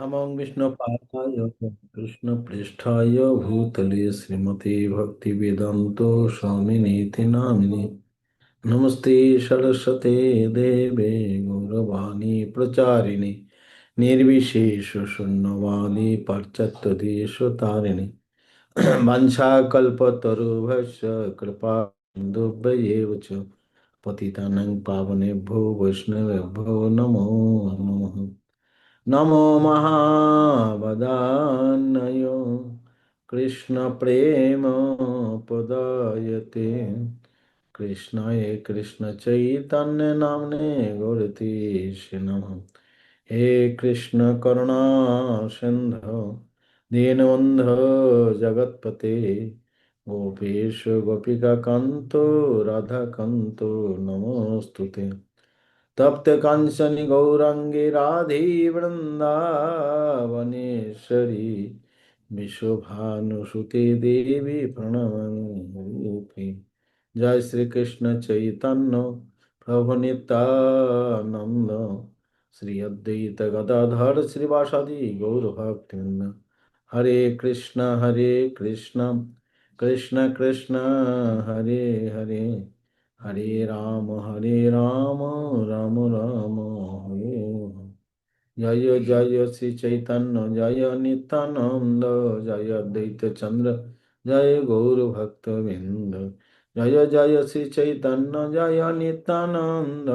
नमो विष्णुपादाय कृष्णपृष्ठाय भूतले श्रीमते भक्तिवेदान्तो स्वामिनीति नामिने नमस्ते सरस्वते देवे गौरवाणी प्रचारिणे निर्विशेष शून्यवादी पाश्चात्यदेशतारिणे वंशाकल्पतरुभ्यश्च कृपा सिन्धुभ्येव च पतितानां पावनेभ्यो वैष्णवेभ्यो नमो नमः। नमो महावदान्नय कृष्ण प्रेम पदायते कृष्णाय कृष्ण चैतन्य नामने गौरतीश नमः। हे कृष्ण करुणा सिंधु दीनबन्धो जगत्पते गोपेश गोपिका कांतो राधा कांतो नमोस्तुते। तप्त कांचन गौरांगे राधे वृंदावनेश्वरी विश्वभानुसुते देवी प्रणमरूपी। जय श्री कृष्ण चैतन्य प्रभु नित्यानंद श्री अद्वैत गदाधर श्रीवासादि गौर भक्तवृंद। हरे कृष्ण कृष्ण कृष्ण हरे हरे हरे राम राम राम हरे हरे। जय जय श्री चैतन्य जय नित्यानंद जय अद्वैत चंद्र जय गौर भक्त बिंद। जय जय श्री चैतन्य जय नित्यानंद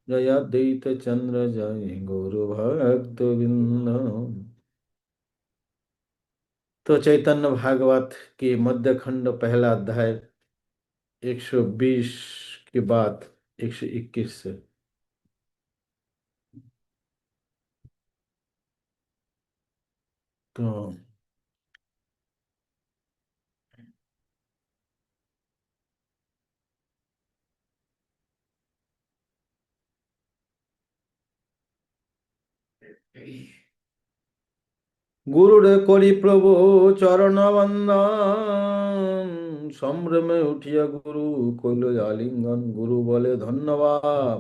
जय अद्वैत चंद्र जय गौर भक्त बिंद। तो चैतन्य भागवत के मध्य खंड पहला अध्याय 120 के बाद 121 से। तो গুরুরে করি প্রভু চরণ বন্দন সম্ভ্রমে উঠিয়া গুরু কইল আলিঙ্গন। গুরু বলে ধন্যবাদ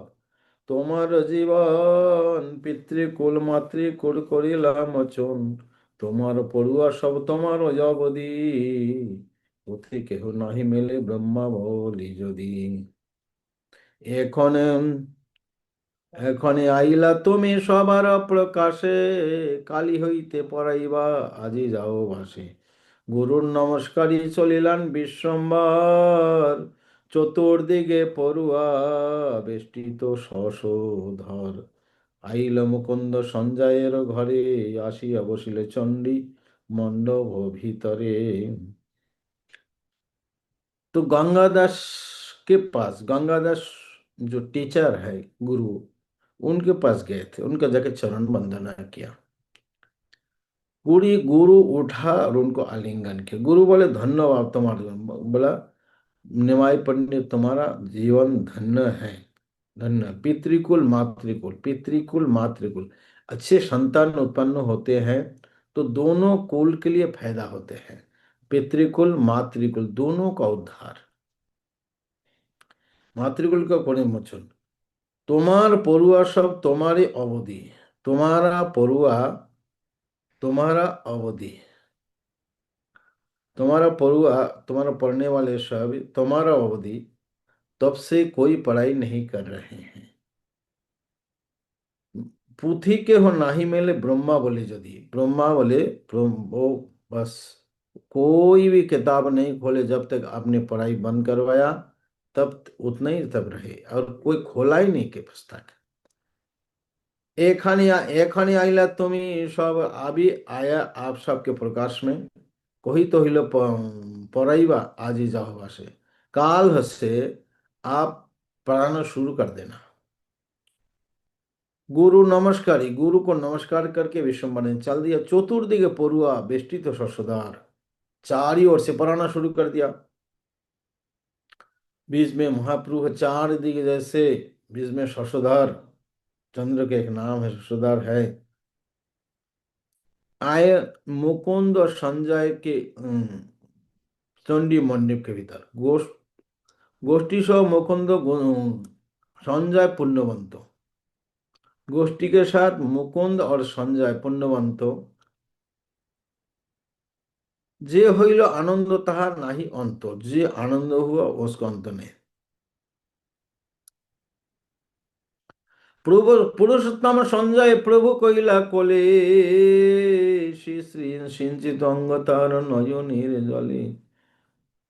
তোমার জীবন পিতৃকুল মাতৃকুল করিলাম অচন। তোমার পড়ুয়া সব তোমার জগদি পথে কেহ নাহি মেলে ব্রহ্মা বলি যদি। এখন এখনে আইলা তুমি সবার প্রকাশে কালি হইতে পড়াইবা আজি যাও ভাসে। গুরুর নমস্কারী চলিলান বিশ্বম্বর চতুর্দিকে পড়ুয়া বেষ্টিত শশধর। আইল মুকুন্দ সঞ্জয়ের ঘরে আসিয়া বসিলে চণ্ডী মণ্ডপ ভিতরে। तो गंगादास के पास गंगादास जो टीचर है गुरु उनके पास गए थे। उनका जाके चरण वंदना किया। पूरी गुरु उठा और उनको आलिंगन किया। गुरु बोले धन्यवाद तुम्हारा। बोला निमाई पंडित तुम्हारा जीवन धन्य है। धन्य पितृकुल मातृकुल अच्छे संतान उत्पन्न होते हैं तो दोनों कुल के लिए फायदा होते हैं। पितृकुल मातृकुल दोनों का उद्धार। मातृकुल का कोने मोचन। তোমার পড়ুয়া সব তোমারই অবধি। तुम्हारा परुआ तुम्हारा अवधि। तुम्हारा परुआ तुम्हारा पढ़ने वाले सब तुम्हारा अवधि तब से कोई पढ़ाई नहीं कर रहे हैं। पुथी के हो नाही मेले ब्रह्मा बोले यदि ब्रह्मा बोले वो बस कोई भी किताब नहीं खोले जब तक आपने पढ़ाई बंद करवाया तब उतना ही तब रहे और कोई खोला ही नहीं के पुस्तक। এখানে আইলা তুমি সব আবি আয়া आप सबके प्रकाश में कोई तो हिलो पढ़ाईबा आज ही जाओ बासे। काल से आप पढ़ाना शुरू कर देना। गुरु नमस्कारी गुरु को नमस्कार करके विश्वम्बर ने चल दिया। चतुर्दिके पड़ुआ बेष्टित शशधार चारी ओर से पढ़ाना शुरू कर दिया। बीच में महाप्रभु चार दिखे जैसे बीच में शशधार चंद्र के एक नाम है शशधार है। आय मुकुंद और संजय के चंडी मंडप के भीतर गोष्ठी सह मुकुंद सঞ্জয় পুণ্যবন্ত। गोष्ठी के साथ मुकुंद और संजय पुण्यवंत जे হইল আনন্দ তাহার নাহি অন্ত, যে আনন্দ হুয়া उसको अंत नहीं। প্রভু পুরুষোত্তম সঞ্জয় প্রভু কইলা কোলে, শ্রী শ্রী সিঞ্চিত অঙ্গ তার নয়নের জলে,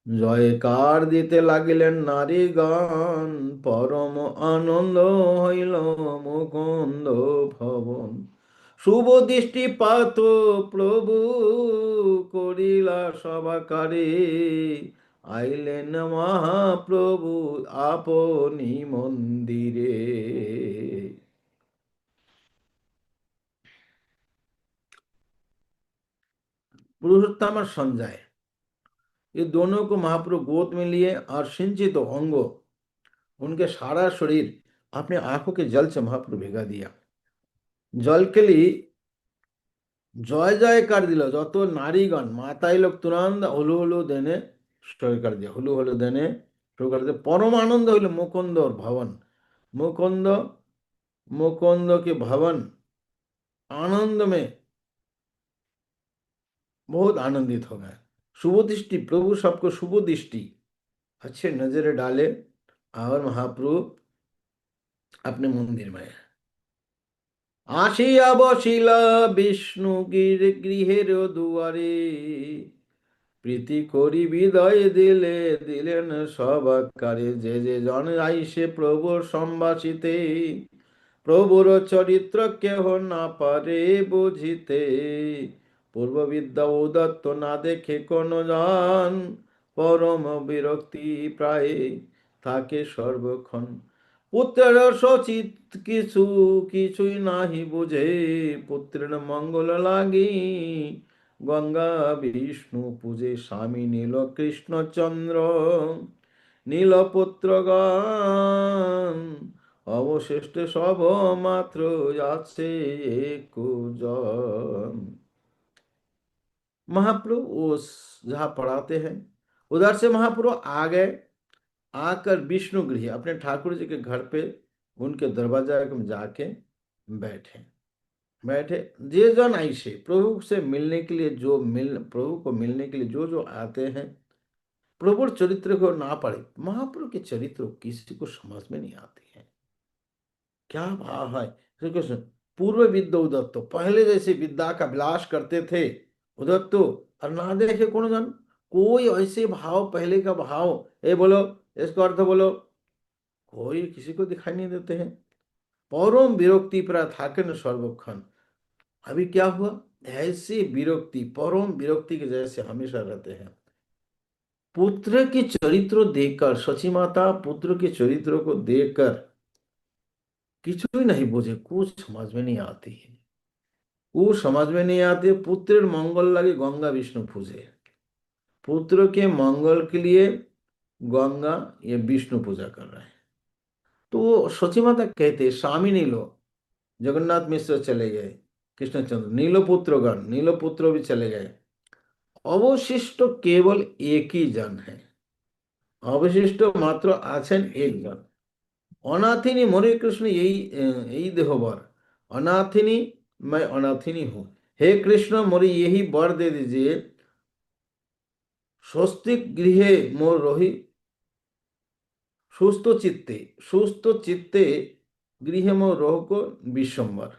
জয়কার দিতে লাগিলেন নারীগণ, পরম আনন্দ হইল মুকুন্দ ভবন। শুভ দৃষ্টিপাত প্রভু করিলা সভাকারে, আইলেন মহাপ্রভু আপনি মন্দিরে। पुरुषोत्तम और संजय, ये दोनों को महाप्रभु गोद में लिए और सिंचित अंग, उनके सारा शरीर अपने आंखों के जल से महाप्रभु भिगा दिया। जल के लिए जय जयकार दिल, যত নারীগণ মাতাই লোক তুরন্ত হুলু হুলু দেনে শুরু कर दिया, হুলু হুলু দেনে শুরু कर दिया। परम आनंद হইল मुकुंद और भवन, मुकुंद मुकुंद के भवन आनंद में बहुत आनंदित हो गए। शुभ दृष्टि, प्रभु सबको शुभ दृष्टि अच्छे नजरे डाले और महाप्रभु अपने मंदिर में আসিয়া বসিলা বিষ্ণু গৃহের দুয়ারে, প্রীতি করি বিদায় দিলে দিলেন সবাকারে। যে যে জন আইসে প্রভুর সম্ভাষিতে, প্রভুর চরিত্র কেহ না পারে বুঝিতে। পূর্ব বিদ্যা উদত্ত না দেখে কোন জন, পরম বিরক্তি প্রায় থাকে সর্বক্ষণ। পুত্রের সচিত কিছু কিছুই নাহি বুঝে, পুত্রের মঙ্গল লাগি গঙ্গা বিষ্ণু পূজে। স্বামী নীল কৃষ্ণচন্দ্র নীলপুত্রগণ, অবশিষ্ট সব মাত্র আছে একজন। महाप्रभु उस जहाँ पढ़ाते हैं उधर से महाप्रभु आ गए, आकर विष्णु गृह अपने ठाकुर जी के घर पे उनके दरवाजा में जाके बैठे बैठे। जे जन ऐसे प्रभु से मिलने के लिए जो प्रभु को मिलने के लिए जो जो आते हैं, प्रभु चरित्र को ना पढ़े, महाप्रभु के चरित्र किसी को समझ में नहीं आती है। क्या भाव है श्री कृष्ण। पूर्व विद्या उदत्तो, पहले जैसे विद्या का विलास करते थे उदत्तो, और ना देखे कौन जन कोई ऐसे भाव, पहले का भाव, ये बोलो इसका अर्थ बोलो, कोई किसी को दिखाई नहीं देते हैं। परम विरक्ति पर थाके न सर्वक्षण। अभी क्या हुआ, ऐसी विरक्ति, परम विरक्ति के जैसे हमेशा रहते हैं। पुत्र के चरित्र देखकर, सची माता पुत्र के चरित्र को देखकर किचु ही नहीं बुझे, कुछ समझ में नहीं आती है, वो समझ में नहीं आती। पुत्र मंगल लगे गंगा विष्णु पूजे, पुत्र के मंगल के लिए गंगा ये विष्णु पूजा कर रहे हैं। तो सची माता कहते स्वामी नीलो, जगन्नाथ मिश्र चले गए, कृष्णचंद्र नीलपुत्रगण, नीलपुत्र भी चले गए, अवशिष्ट केवल एक ही जन है, अवशिष्ट मात्र आছেন एक जन। अनाथिनी मोरे कृष्ण यही यही देहवर, अनाथिनी मैं अनाथिनी हूं, हे कृष्ण मोरे यही वर दे दीजिए। स्वस्तिक गृहे मोर रही सुস্থ चित्ते गृह मोर रह को विश्वम्बर।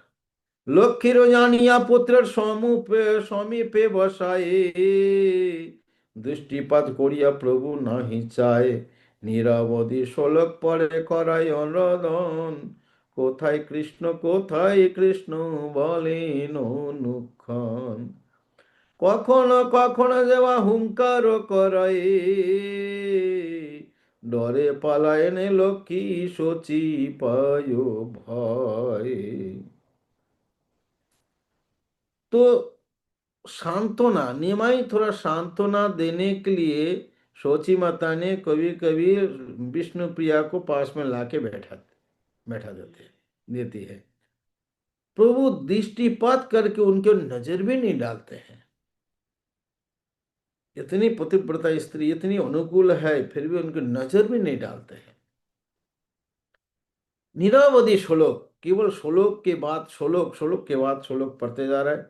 लक्ष्मीर जानिया पुत्र समीपे बसाए, दृष्टिपात करिया प्रभु नहीं चाहे। নীরবধি শোলক পরে করায় অনুরোধন, কোথায় কৃষ্ণ বলেন অনুক্ষণ। কখনো কখনো দেওয়া হুঙ্কার করায়, ডরে পালায়নে লক্ষ্মী সচি পায় ভয়। तो सांत्वना निमाई थोड़ा सांत्वना देने के लिए सोची माता ने कभी कभी विष्णु प्रिया को पास में लाके बैठा देती है। प्रभु दृष्टिपात करके उनके नजर भी नहीं डालते हैं। इतनी पतिव्रता स्त्री इतनी अनुकूल है फिर भी उनकी नजर भी नहीं डालते हैं। निरवधि श्लोक केवल श्लोक के बाद श्लोक, श्लोक के बाद श्लोक पढ़ते जा रहा है।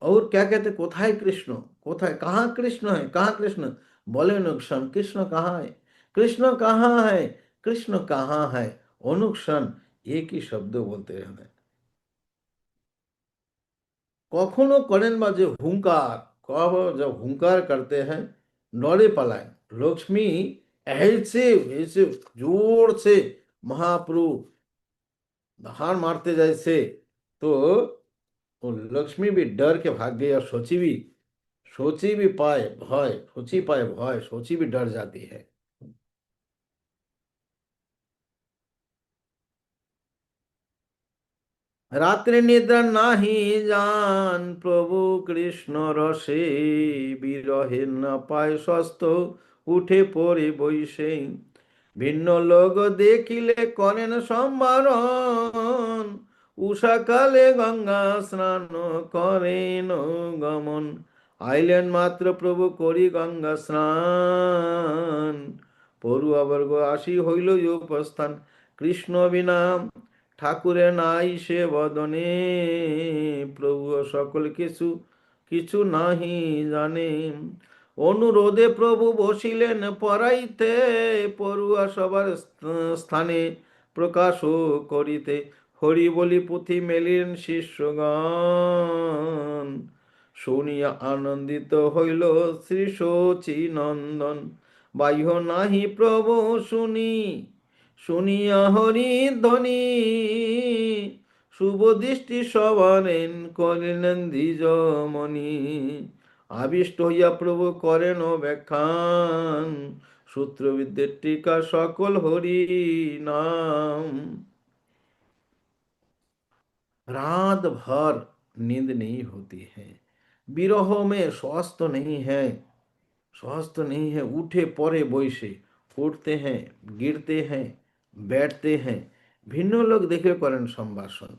और क्या कहते, कोথায় कृष्ण, कोথায়, कहाँ कृष्ण है, कहाँ कृष्ण। बोले अनुक्षण कृष्ण कहाँ है, कृष्ण कहाँ है, कृष्ण कहाँ है। অনুক্ষণ एक ही शब्द बोलते रहना। कखनो करें बा जो हुंकार, कब जब हुंकार करते हैं नौरे पलायन, लक्ष्मी ऐसे ऐसे जोर से महाप्रभु हार मारते जैसे, तो वो लक्ष्मी भी डर के भाग गई, और सोची भी पाए भय, सोची पाए भय, सोची भी डर जाती है। রাত্রে নিদ্রা নাহি যান প্রভু কৃষ্ণ রসে, বিরহে না পায় স্বস্থ, উঠে পড়ে বৈশে। ভিন্ন লোক দেখিলে করেন সম্বরণ, উষাকালে গঙ্গা স্নান করেন গমন। আইলেন মাত্র প্রভু করি গঙ্গা স্নান, পড়ুয়া বর্গ আসি হইল উপস্থান। কৃষ্ণ বিনা ঠাকুরে নাই সে বদনে, প্রভু সকল কিছু কিছু নাহি জানে। অনুরোধে প্রভু বসিলেন পড়াইতে, পড়ুয়া সবার স্থানে প্রকাশ করিতে। হরি বলি পুঁথি মেলিলেন শিষ্যগণ, শুনিয়া আনন্দিত হইল শ্রী শচী নন্দন। বাহ্য নাহি প্রভু শুনি, শুনিয়া হরি ধ্বনি, শুভ দৃষ্টি সবারেন করিলেন দ্বিজমণি। আবিষ্ট হইয়া প্রভু করেন ব্যাখ্যান, সূত্রবিদ্যের टीका সকল হরি नाम। रात भर नींद नहीं होती है, विरह में स्वस्थ नहीं है, स्वस्थ नहीं है, उठे पड़े बैसे, उठते हैं, गिरते हैं, बैठते हैं। भिन्न लोग देखे करें संभाषण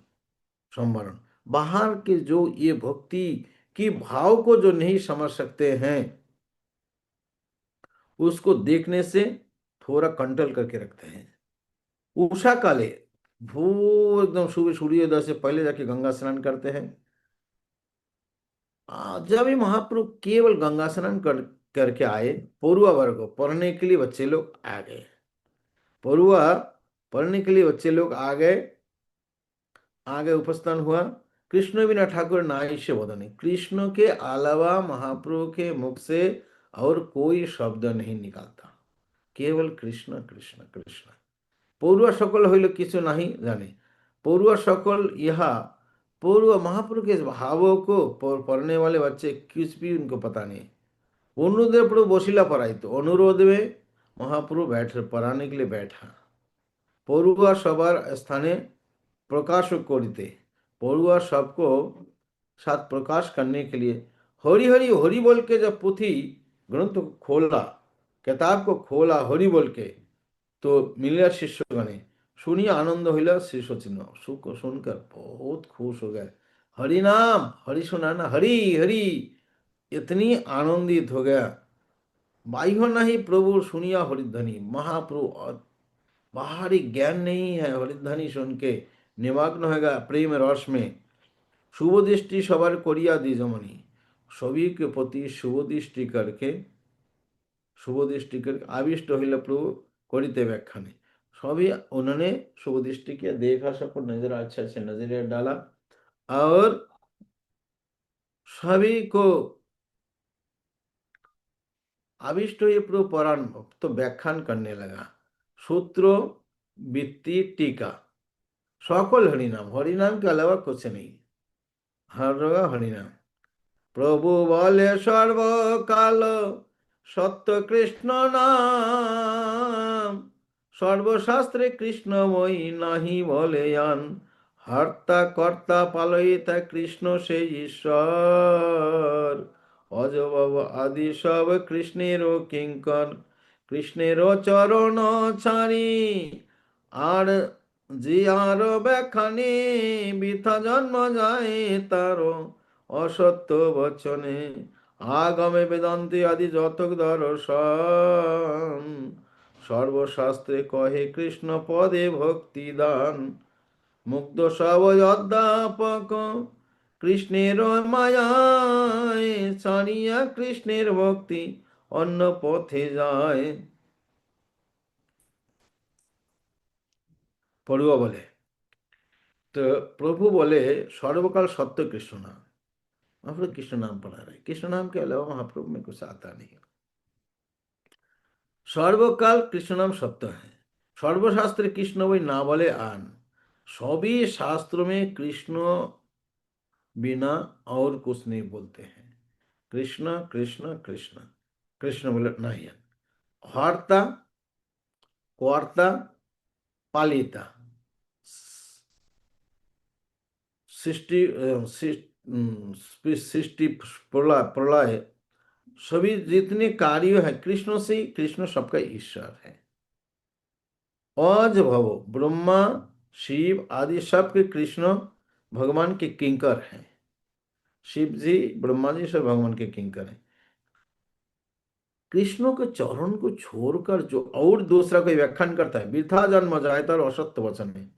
संवरण। बाहर के जो ये भक्ति की भाव को जो नहीं समझ सकते हैं, उसको देखने से थोड़ा कंट्रोल करके रखते हैं। उषा काले, भोर एकदम सुबह सूर्योदय से पहले जाके गंगा स्नान करते हैं। जब भी महाप्रभु केवल गंगा स्नान करके आए, पौरुआ वर्ग पढ़ने के लिए बच्चे लोग आ गए, पौरुआ पढ़ने के लिए बच्चे लोग आ गए, आगे उपस्थान हुआ। कृष्ण बिना ठाकुर नाइष्य बोधने, कृष्ण के अलावा महाप्रभु के मुख से और कोई शब्द नहीं निकलता, केवल कृष्ण कृष्ण कृष्ण। पौरुआ सकल हইল কিছু नहीं जाने, पौरुआ सकल यह पौरुआ महाप्रभु के भावों को पढ़ने वाले बच्चे कुछ भी उनको पता नहीं। অনুরোধে प्रभु বসিলা পড়াইতো, অনুরোধ में महाप्रभु बैठ पढ़ाने के लिए बैठा। पौरुआ सবার स्थाने प्रकाश करिते, पढ़ुआ सबको साथ प्रकाश करने के लिए हरि हरि हरि बोल के जब पुथी ग्रंथ को खोला, किताब को खोला हरि बोल के, तो मिलिया शिष्यगणे, सुनिए आनंद होइला श्री सचिन, सुख सुनकर बहुत खुश हो गए। हरि नाम, हरि सुनाना, हरि हरि, इतनी आनंदित हो गया। बाह्य नहीं प्रभु सुनिया हरिध्वनि, महाप्रभु बाहरी ज्ञान नहीं है, हरिध्वनि सुन के निमग्न होगा प्रेम रस में। शुभ दृष्टि सबार करिया द्विजमणि, सभी के प्रति शुभ दृष्टि करके, शुभ दृष्टि करके आविष्ट हইল प्रभु करिते व्याख्याने। सभी उन्होंने शुभ दृष्टि किया, देखा, सबको नजर अच्छे अच्छे नजरिया डाला, और सभी को आविष्ट हुए प्रभु पुराण तो व्याख्यान करने लगा। सूत्र वित्ती टीका सकल हरिनाम, हरिनाम के अलावा कुछ नहीं, हर जगह हरिनाम। प्रभु बोले सर्वकाल सत्य कृष्ण नाम, सर्वशास्त्रे कृष्णमयी नहीं बोले यान। हर्ता कर्ता पालयिता कृष्ण से ईश्वर, अजब आदि सब कृष्णेरो किंकर। कृष्णेरो चरण ছাড়ি আর যে আর ব্যাখানে, বৃথা জন্ম যায় তার অসত্য বচনে। আগমে বেদান্তে আদি যতক দর্শন, সর্বশাস্ত্রে কহে কৃষ্ণ পদে ভক্তি দান। মুগ্ধ সব অধ্যাপক কৃষ্ণের মায়ায়, ছাড়িয়া কৃষ্ণের ভক্তি অন্য পথে যায়। পড়ুয়া বলে, तो प्रभु बोले सर्वकाल सत्य कृष्ण नाम। महाप्रभु कृष्ण नाम पढ़ा रहे, कृष्ण नाम के अलावा महाप्रभु में कुछ आता नहीं। सर्वकाल कृष्ण नाम सत्य है। सर्वशास्त्र कृष्ण वही ना बोले आन। सभी शास्त्रों में कृष्ण बिना और कुछ नहीं बोलते हैं। कृष्ण कृष्ण कृष्ण, कृष्ण बोले नहीं है। हर्ता, कर्ता, पालिता, सृष्टि सृष्टि प्रलय प्रलय, सभी जितने कार्य है कृष्ण से, कृष्ण सबका ईश्वर है। अज भव ब्रह्मा शिव आदि सबके कृष्ण भगवान के किंकर हैं। शिव जी ब्रह्मा जी सब भगवान के किंकर हैं। कृष्ण के चरण को छोड़कर जो और दूसरा कोई व्याख्यान करता है, वृथा जन्म जाता है असत्य वचन में,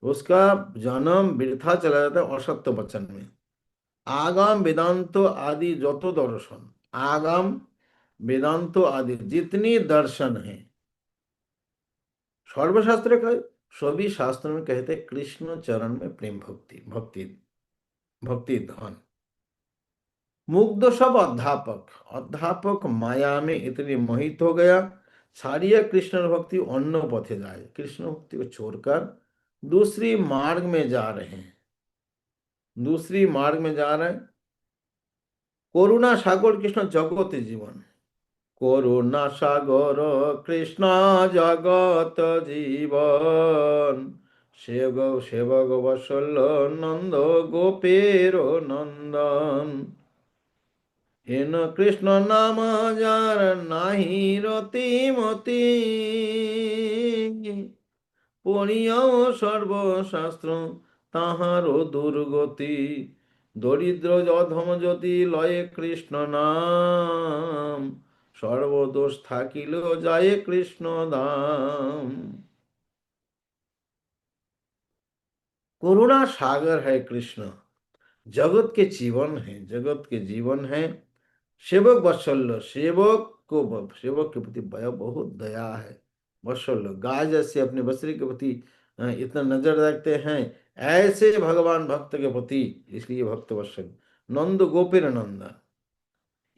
उसका जन्म वृथा चला जाता है असत्य वचन में। आगाम वेदांत आदि जो दर्शन, आगाम वेदांत आदि जितनी दर्शन है सर्वशास्त्र का, सभी शास्त्र में कहते हैं कृष्ण चरण में प्रेम भक्ति, भक्ति भक्ति धन। मुग्ध सब अध्यापक, अध्यापक माया में इतने मोहित हो गया, सारिया कृष्ण भक्ति अन्य पथे जाए, कृष्ण भक्ति को छोड़कर दूसरी मार्ग में जा रहे हैं, दूसरी मार्ग में जा रहे हैं। करुणा सागर कृष्ण जगत जीवन, करुणा सागर कृष्ण जगत जीवन, सेवक वत्सल नंद गोपेर नंदन। हेन कृष्ण नाम जार नाही रति मति, পড়িয়াও সর্বশাস্ত্র তাহারও দুর্গতি। দরিদ্র অধম যদি লয়ে কৃষ্ণ নাম, সর্বদোষ থাকিল যায় কৃষ্ণ धाम। करुणा सागर है कृष्ण, जगत के जीवन है, जगत के जीवन है। सेवक वत्सल्य, सेवक को, सेवक के प्रति बहुत दया है। वत्सल्य, गाय जैसे अपने बछड़े के प्रति इतना नजर रखते हैं, ऐसे भगवान भक्त के प्रति, इसलिए भक्त वत्सल। नंद गोपेर नंदन,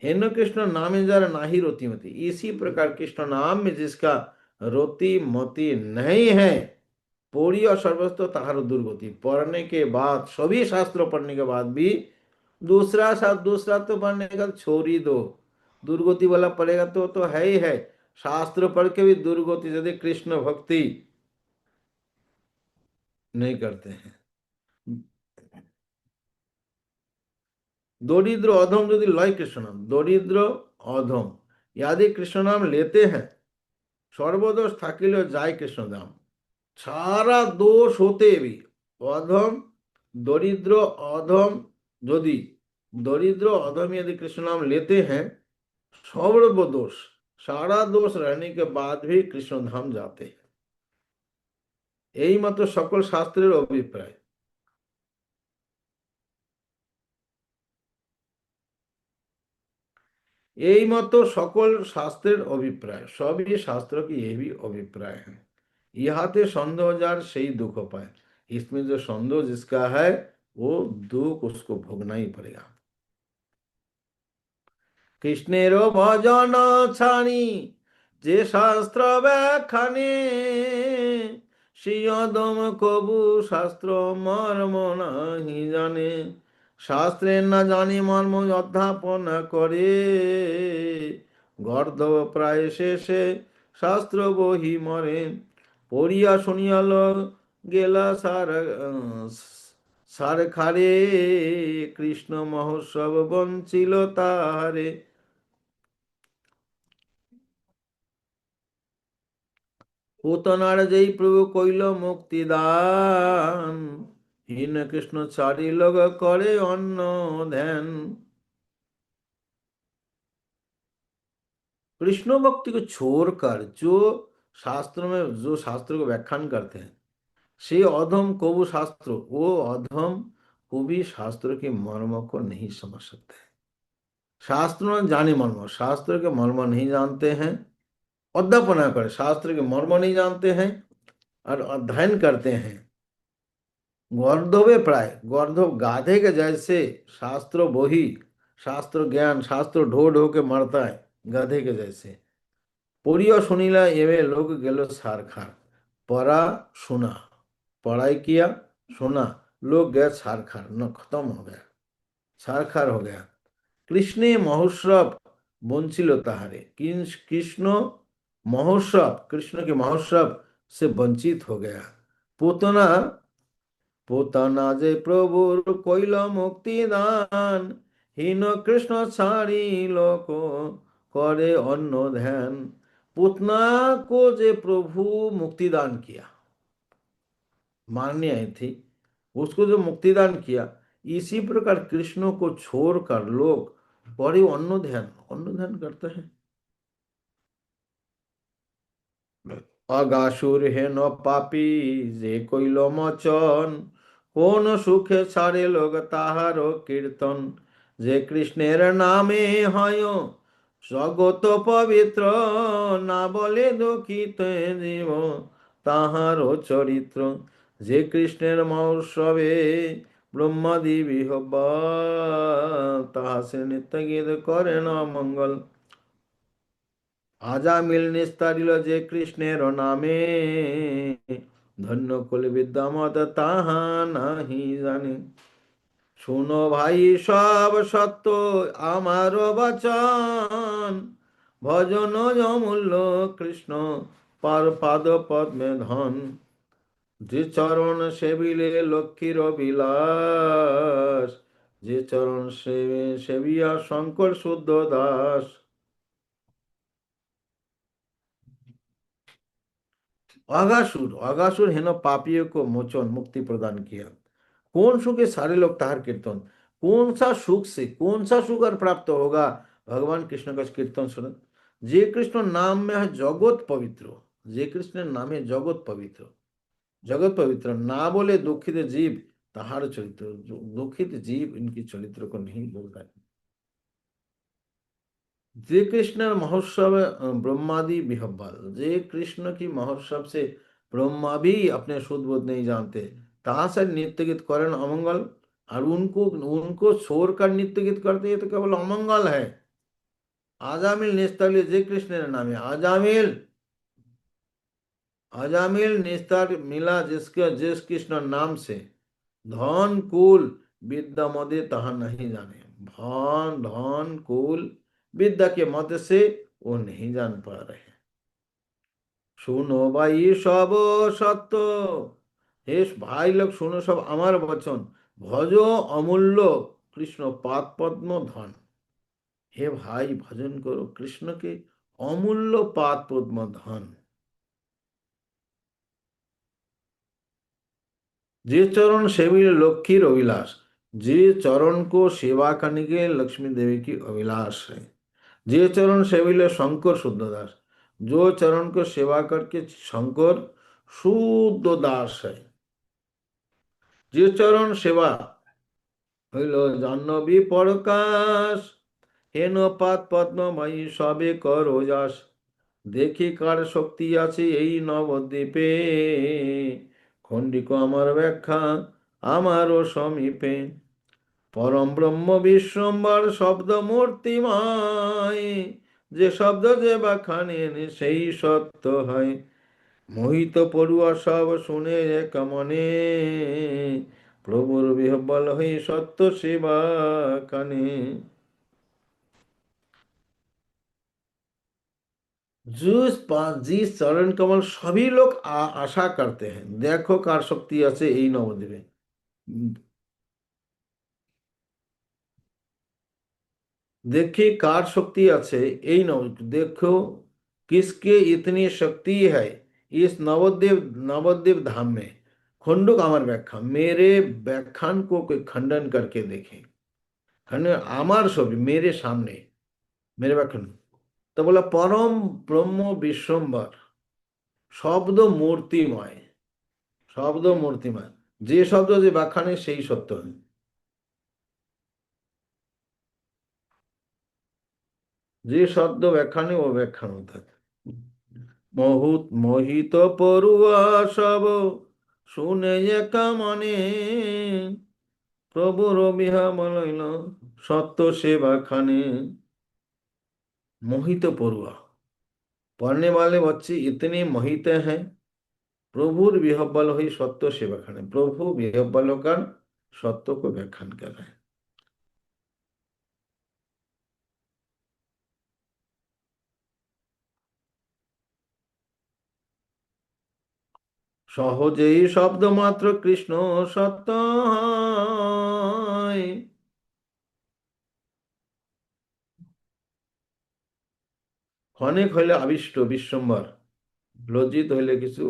हेन कृष्ण नामे जरा नाही रोती मती, इसी प्रकार कृष्ण नाम में जिसका रोती मोती नहीं है, पौड़ी और सर्वस्व ताहार दुर्गति। पढ़ने के बाद, सभी शास्त्रों पढ़ने के बाद भी दूसरा शास्त्र, दूसरा तो पढ़ने का छोड़ ही दो, दुर्गति वाला पढ़ेगा तो है ही है। शास्त्र पढ़ के भी दुर्गति, यदि कृष्ण भक्ति नहीं करते हैं। दरिद्र अधम यदि लय कृष्ण नाम, दरिद्र अधम यदि कृष्ण नाम लेते हैं, सर्वदोष থাকিলেও যায় कृष्ण धाम। सारा दोष होते भी, अधम दरिद्र अधम, यदि दरिद्र अधम यदि कृष्ण नाम लेते हैं, सर्व दोष, सारा दोष रहने के बाद भी कृष्ण धाम जाते हैं। यही मात्र सकल शास्त्रेर अभिप्राय। यही मात्र सकल शास्त्रेर अभिप्राय, सभी शास्त्रों की यही अभिप्राय है। इहाते संदेह जार से ही दुख पाए, इसमें जो संदेह जिसका है वो दुख उसको भोगना ही पड़ेगा। कृष्णेर भजन छाणी जे शास्त्र व्याख्याने, सिंहदम कबू शास्त्र मर्म नहीं जाने। शास्त्रे न जानी मर्म अध्यापन करे, गर्ध प्राय शेषे शास्त्र बही मरे। पढ़िया শুনিয়া গেলা সার সার খারে, কৃষ্ণ মহোৎসব বঞ্চিল তাহারে। পুতনার যেই প্রভু কইল মুক্তিদান, হীন কৃষ্ণ ছাড়িল করে অন্য ধ্যাन। कृष्ण भक्ति को छोड़कर जो शास्त्रों में, जो शास्त्र को व्याख्यान करते हैं, से अधम कबू शास्त्र, वो अधम कवि शास्त्र के मर्म को नहीं समझ सकते। शास्त्र न जाने मर्म, शास्त्र के मर्म नहीं जानते हैं, अध्यापना कर शास्त्र के मर्म नहीं जानते हैं और अध्ययन करते हैं। गौरधवे प्राय, गौरधव गाधे के जैसे शास्त्र बोही, शास्त्र ज्ञान शास्त्र ढो ढो के मरता है गधे के जैसे। पढ़ियो सुनीला एवे लोग गेलो सार खार। पढ़ा सुना, पढ़ाई किया, सुना, लोग गए सार खार, न खत्म हो गया, सार खार हो गया। कृष्णे महोत्सव बंचिल ताहारे, कृष्ण महोत्सव, कृष्ण के महोत्सव से वंचित हो गया। पूतना, পোতানা যে প্রভুর কইল মুক্তিদান, হীন কৃষ্ণ ছাড়িল करे অন্য ध्यान। पूतना को जे प्रभु मुक्तिदान किया, मारने आई थी, उसको जो मुक्तिदान किया, इसी प्रकार कृष्ण को छोड़कर लोग बड़े अन्न ध्यान करते हैं। अगासुर हेन पापी जे কইল মচন, কোন সুখে ছাড়ে লোক তাহার কীর্তন। যে কৃষ্ণের নামে হয় জগত পবিত্র, না বলে দুঃখিত জীব তাহার চরিত্র। যে কৃষ্ণের মহোৎসবে ব্রহ্মাদি বিহবা, তাহা সে নিত্য গীত করে না মঙ্গল। আজামিল নিস্তারিল যে কৃষ্ণের নামে, ধন্য কুল বিদ্যামত তাহা নাহি জানে। শুনো ভাই সব সত্য আমার বচন, ভজন অমূল্য কৃষ্ণ পার পাদ পদ্মে ধন। যে চরণ সেবিলে লক্ষ্মীর বিলাস, যে চরণ সেবিয়া শঙ্কর শুদ্ধ দাস। अगासुर, अगासुर हेनो पापियों को मोचन मुक्ति प्रदान किया। कौन सुख है सारे लोग ताहर कीर्तन, कौन सा सुख से कौन सा सुख और प्राप्त होगा भगवान कृष्ण का कीर्तन सुन। जे कृष्ण नाम में है जगत पवित्र, जे कृष्ण नाम है जगत पवित्र, जगत पवित्र ना बोले दुखित जीव ताहार चरित्र। जो दुखित जीव इनकी चरित्र को नहीं बोलता है। जे कृष्ण महोत्सव ब्रह्मादि विहब्बल, जे कृष्ण की महोत्सव से ब्रह्मा भी अपने शुद्ध बुद्ध नहीं जानते, ताहा से नित्य गीत करें अमंगल। और उनको उनको छोड़कर नित्य गीत करते हैं तो केवल अमंगल है। आजामिल निस्तल जे कृष्ण नाम है आजामिल, अजामिल निस्तार मिला जिसके जिस कृष्ण नाम से, धन कुल विद्या मदे तहा नहीं जाने। धन धन कुल विद्या के मद से वो नहीं जान पा रहे। सुनो भाई सब सत्य, हे भाई लोग सुनो सब अमर वचन। भजो अमूल्य कृष्ण पाद पद्म धन। हे भाई भजन करो कृष्ण के अमूल्य पाद पद्म धन। जे चरण सेवी लक्ष्मीर अभिलाष, जे चरण को सेवा करने के लक्ष्मी देवी की अभिलाष है। जे चरण सेविले शंकर शुद्ध दास, जो चरण को सेवा करके शंकर शुद्ध दास है। जे चरण सेवा হইল জাহ্নবী পরকাশ, হেন পাত পদ্মময়ী সবে করো যাস। দেখি কার শক্তি আছে এই নবদ্বীপে, খণ্ডিক আমার ব্যাখ্যা আমারও সমীপে। পরম ব্রহ্ম বিশ্বম্বর শব্দ মূর্তিময়, যে শব্দ যে বাখানে সেই সত্য হয়। মোহিত পড়ুয়া সব শুনে এক মনে, প্রভুর বিহ্বল হই সত্য সেবা কানে। जिस चरण कमल सभी लोग आशा करते हैं, देखो कार शक्ति আছে এই নবদ্বীপে। देखिए कार शक्ति আছে এই নবদ্বীপ, देखो किसके इतनी शक्ति है इस नवद्वीप नवद्वीप धाम में। खंडुक अमर व्याख्या, मेरे व्याख्यान को कोई खंडन करके देखे। खंडन अमर छवि मेरे सामने, मेरे व्याख्यान। तो बोला परम ब्रह्म विश्वम्बर शब्द मूर्तिमय, শব্দ মূর্তিমান, যে শব্দ যে ব্যাখ্যা নেই সেই সত্য হয়। যে শব্দ ব্যাখ্যা নেই ও ব্যাখ্যা নয় থাকে। মোহিত পড়ুয়া সব শুনে একা মনে, প্রভুর বিহাম লইল সত্য সেবা খানে। मोहित पड़ुआ, पढ़ने वाले बच्चे इतने मोहित हैं, प्रभुर विहब्बल ही सत्य से व्याख्यान, प्रभु विहब्बल का सत्य को व्याख्यान कर रहे हैं। সহজেই শব্দ মাত্র কৃষ্ণ সত্য হয়। ক্ষণিক হইলে আবিষ্ট বিশ্বম্বর, लज्जित হইলে কিছু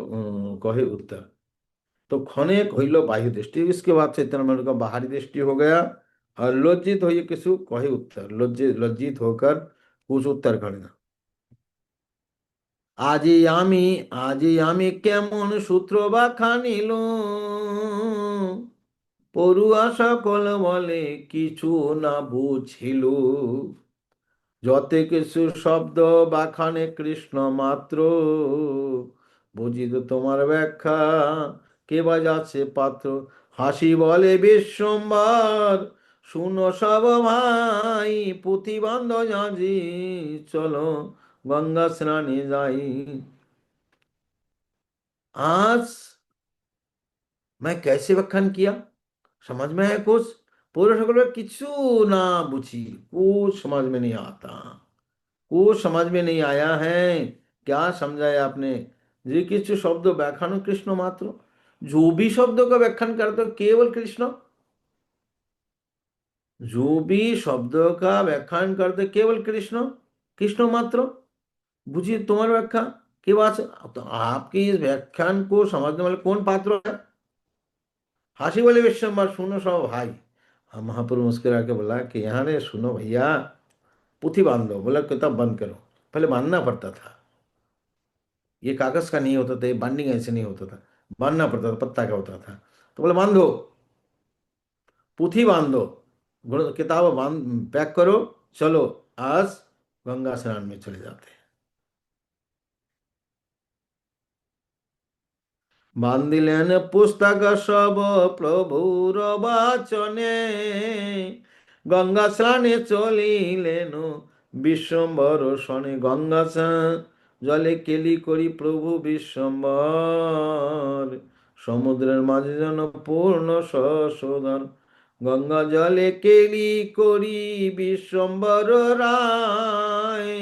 कहे उत्तर। तो क्षणिक হইল बाह्य दृष्टि, इसके बाद चैतन्य महाप्रभु का बाहरी दृष्टि हो गया, और लज्जित होइए किसु कहे उत्तर, लज्जित होकर कुछ उत्तर करना। আজি আমি কেমন সূত্র ব্যাখ্যা নিল, পড়ুয়া সকল বলে কিছু না বুঝিল। যতে কিছু শব্দ বাখানে কৃষ্ণ মাত্র, বুঝিত তোমার ব্যাখ্যা কে বাজাচ্ছে পাত্র। হাসি বলে বিশ্বম্বর, শুনো সব ভাই, পুঁথিবান্ধ আজি চলো গঙ্গা স্নানে যাই। आज मैं कैसे व्याख्यान किया, समझ में है कुछ? पूरे সকলে কিছু ना बुझी, कुछ समझ में नहीं आता, कुछ समझ में नहीं आया है। क्या समझाया आपने? যে কিছু শব্দ ব্যাখ্যান কৃষ্ণ মাত্র, जो भी शब्दों का व्याख्यान करते हो केवल कृष्ण, जो भी शब्दों का व्याख्यान करते केवल कृष्ण, कृष्ण मात्र। बुझिए तुम्हारी व्याख्या की बात है। तो आपकी इस व्याख्यान को समझने वाले कौन पात्र है? हाशी वाले विश्वम्बर, सुनो सब भाई। हम महाप्रभु मुस्कुरा के बोला कि यहाँ ने सुनो भैया, पुथी बांध दो। बोला किताब बंद करो। पहले बांधना पड़ता था, ये कागज का नहीं होता था, ये बाइंडिंग ऐसे नहीं होता था, बांधना पड़ता था, पत्ता का होता था। तो बोले बांधो, पुथी बांध दो, किताब बांध पैक करो, चलो आज गंगा स्नान में चले जाते हैं। বান্ধিলেন পুস্তক সব প্রভুর বাচনে, গঙ্গা স্নানে চলিলেন বিশ্বম্বর শনে। গঙ্গা জলে কেলি করি প্রভু বিশ্বম্বর, সমুদ্রের মাঝে যেন পূর্ণ শোধন। গঙ্গা জলে কেলি করি বিশ্বম্বর রায়,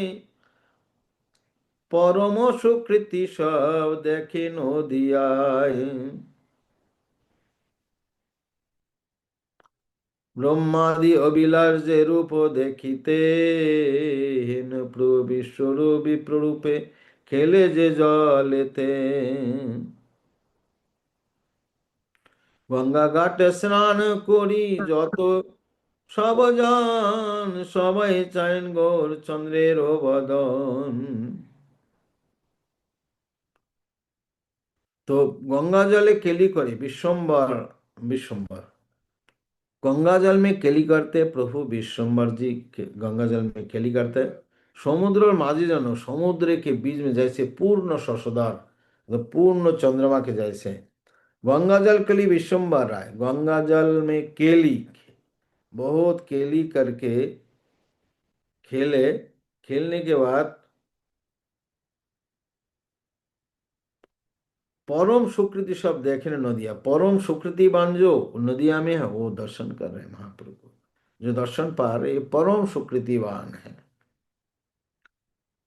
পরম সুকৃতি সব দেখে নদিয়ায়। ব্রহ্মাদি অবিলাস যে রূপ দেখিতে, হেন প্রভু বিশ্বরূপ বিপ্ররূপে খেলে যে জলেতে। গঙ্গা ঘাটে স্নান করি যত সব জন, সবাই চাইন গৌর চন্দ্রের বদন। তো গঙ্গা জলে কেলি করে विश्वम्बर, विश्वम्बर गंगा जल में केली करते प्रभु विश्वम्बर जी गंगा जल में केली करते। समुद्र और माझी जनो, समुद्र के बीच में जैसे पूर्ण शशधर, मतलब पूर्ण चंद्रमा के जैसे गंगा जल केली विश्वम्बर आए। गंगा जल में केली, बहुत केली करके खेले, खेलने के बाद परम सुकृति सब देखे नदिया, परम सुकृतिवान जो नदिया में है वो दर्शन कर रहे हैं महाप्रभु को। जो दर्शन पा रहे ये परम सुकृतिवान है।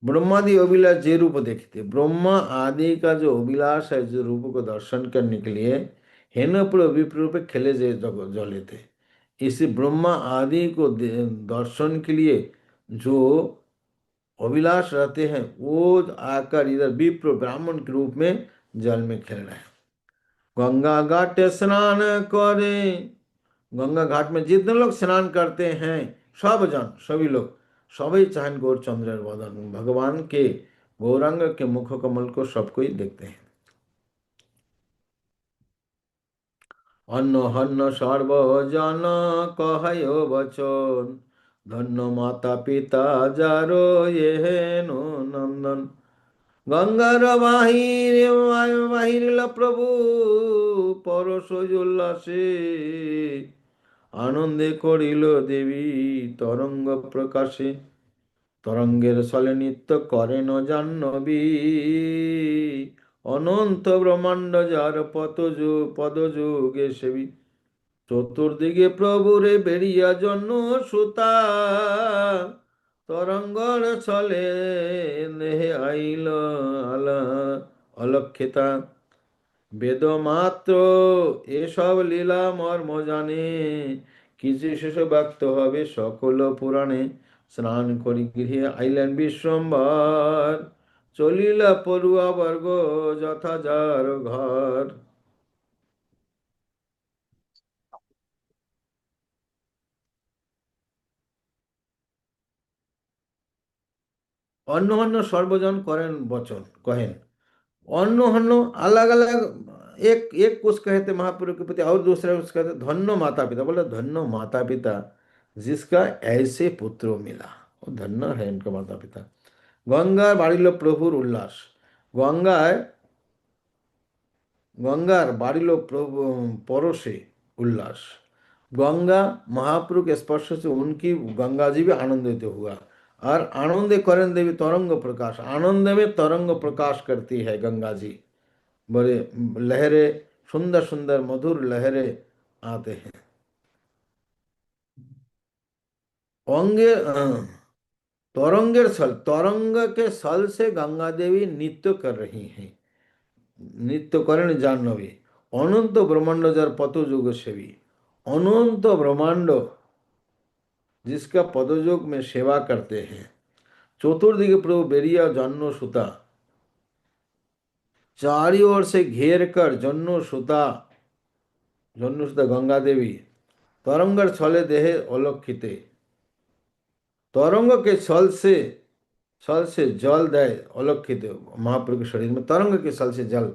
ब्रह्मादि अभिलाष जे रूप देखते, ब्रह्मा आदि का जो अभिलाष है, जो रूप को दर्शन करने के लिए हेन पर विप्रूप खेले जे जले थे। इसी ब्रह्मा आदि को दर्शन के लिए जो अभिलाष रहते हैं वो आकर इधर विप्र ब्राह्मण के रूप में जल में खेल रहे हैं। गंगा घाट स्नान करे, गंगा घाट में जितने लोग स्नान करते हैं सब जन, सभी लोग, सभी चाहें गौरचंद्र वदन, भगवान के गौरांग के मुख कमल को सब कोई देखते हैं। অন্ন হন্য সর্বজন কহায় বচন, ধন্য মাতা পিতা যার এহেন নন্দন। গঙ্গার বাহিরিল প্রভু পরশ উল্লাসে, আনন্দে করিল দেবী তরঙ্গ প্রকাশে। তরঙ্গের সলে নৃত্য করেন জাহ্নবী, অনন্ত ব্রহ্মাণ্ড যার পদযুগে সেবী। চতুর্দিকে প্রভুরে বেরিয়া জন্য সুতা, তরঙ্গর ছলে দেহে আইল আলা অলক্ষিতা। বেদ মাত্র এসব লীলা মর্ম জানে, কিছু শেষ ব্যক্ত হবে সকল পুরাণে। স্নান করি গৃহে আইলেন বিশ্বম্ভর, চলিলা পড়ুয়া বর্গ যথা যার ঘর। অন্য অন্য সর্বজন करें वचन कहें। अन्न हन्न अलग अलग, एक कुछ कहते महापुरुष के प्रति और दूसरा कुछ कहते धन्य माता पिता, बोले धन्य माता पिता जिसका ऐसे पुत्र मिला, वो धन्य है इनका माता पिता। गंगा बाड़िल प्रभुर उल्लास, गंगाয় गंगार बाड़िल प्रभु परोसे उल्लास। गंगा महाप्रभु के स्पर्श से उनकी गंगा जी भी आनंदित हुआ, और आनंद करें देवी तरंग प्रकाश, आनंद में तरंग प्रकाश करती है गंगा जी। बड़े लहरें, सुंदर सुंदर मधुर लहरें आते हैं। अंगे तरंगेर सल, तरंग के सल से गंगा देवी नृत्य कर रही हैं। नृत्य करें जाह्नवी, अनंत ब्रह्मांड जर पतयुग सेवी। अनंत ब्रह्मांड जिसका पदयुग में सेवा करते हैं। चतुर्दिके प्रभु बेरिया जन्नो सुता, चारी ओर से घेर कर जन्नो सुता गंगा देवी तरंगर छले देहे अलक्षिते। तरंग के छल से जल दे अलक्षित, महाप्रभु के शरीर में तरंग के छल से जल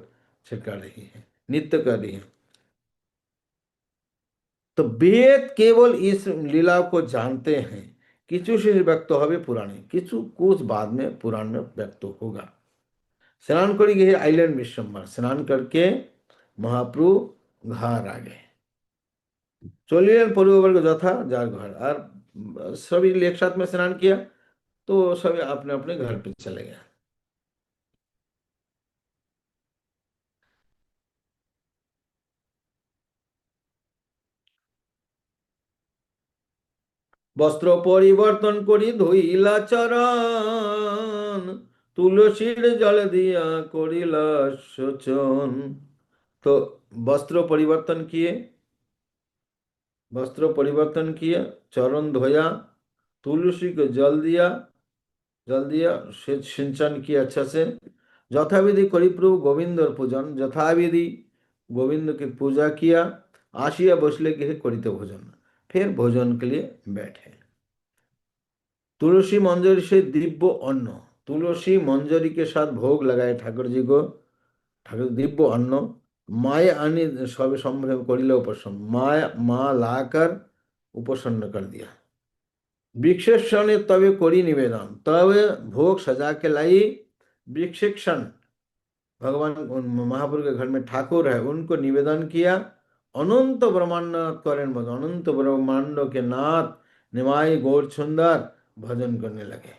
छिड़का रही है, नित्य कर रही है। तो वेद केवल इस लीला को जानते हैं, किचु से व्यक्त হবে पुराणे, किचु कुछ बाद में पुराण में व्यक्त होगा। स्नान करी गए आइलैंड विश्वम्भर, स्नान करके महाप्रभु घर आ गए। चलिए पूर्ववर्ग যথা যার घर, और सभी एक साथ में स्नान किया तो सभी अपने अपने घर पे चले गए। বস্ত্র পরিবর্তন করি ধুইলা চরণ, তুলসীর জল দিয়া করিলা শোচন। तो वस्त्र परिवर्तन किए, चरण धोया, तुलसी को जल दिया, सिंचन किया अच्छा से। यथाविधि करी प्रभु गोविंद पूजन, यथाविधि गोविंद की पूजा किया। आशिया बसले गृह करिते भोजन, फिर भोजन के लिए बैठे। तुलसी मंजरी से दिव्य अन्न, तुलसी मंजरी के साथ भोग लगाए ठाकुर जी को, ठाकुर दिव्य अन्न। माए आनी सब संभ्रम करिले उपसन्न, माया माँ लाकर उपसन्न कर दिया। विक्षेक्षण तबे करी निवेदन, तब भोग सजा के लाई। विक्षेक्षण भगवान महाप्रभु के घर में ठाकुर है, उनको निवेदन किया। अनंत ब्रह्मांड करें भजन, अनंत ब्रह्मांड के नाथ निमाई गौर सुंदर भजन करने लगे।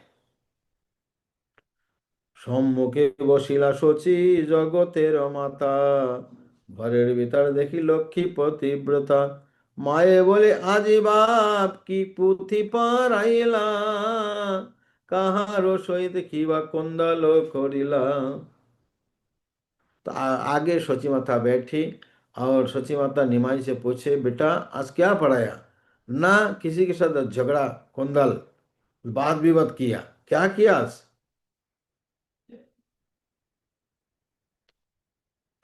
সম্মুখে বসিলা শচী জগতের মাতা, ঘরের ভিতর দেখি লক্ষ্মী পতিব্রতা। মায়ে বলে আজি বাপ কি পুঁথি পারাইলা, কাহারো সহিত কি বা কন্দাল করিলা। तो आगे शची माता बैठी और शची माता निमाई से पूछे, बेटा आज क्या पढ़ाया? ना किसी के साथ झगड़ा कुंदल वाद विवाद किया, क्या किया आज?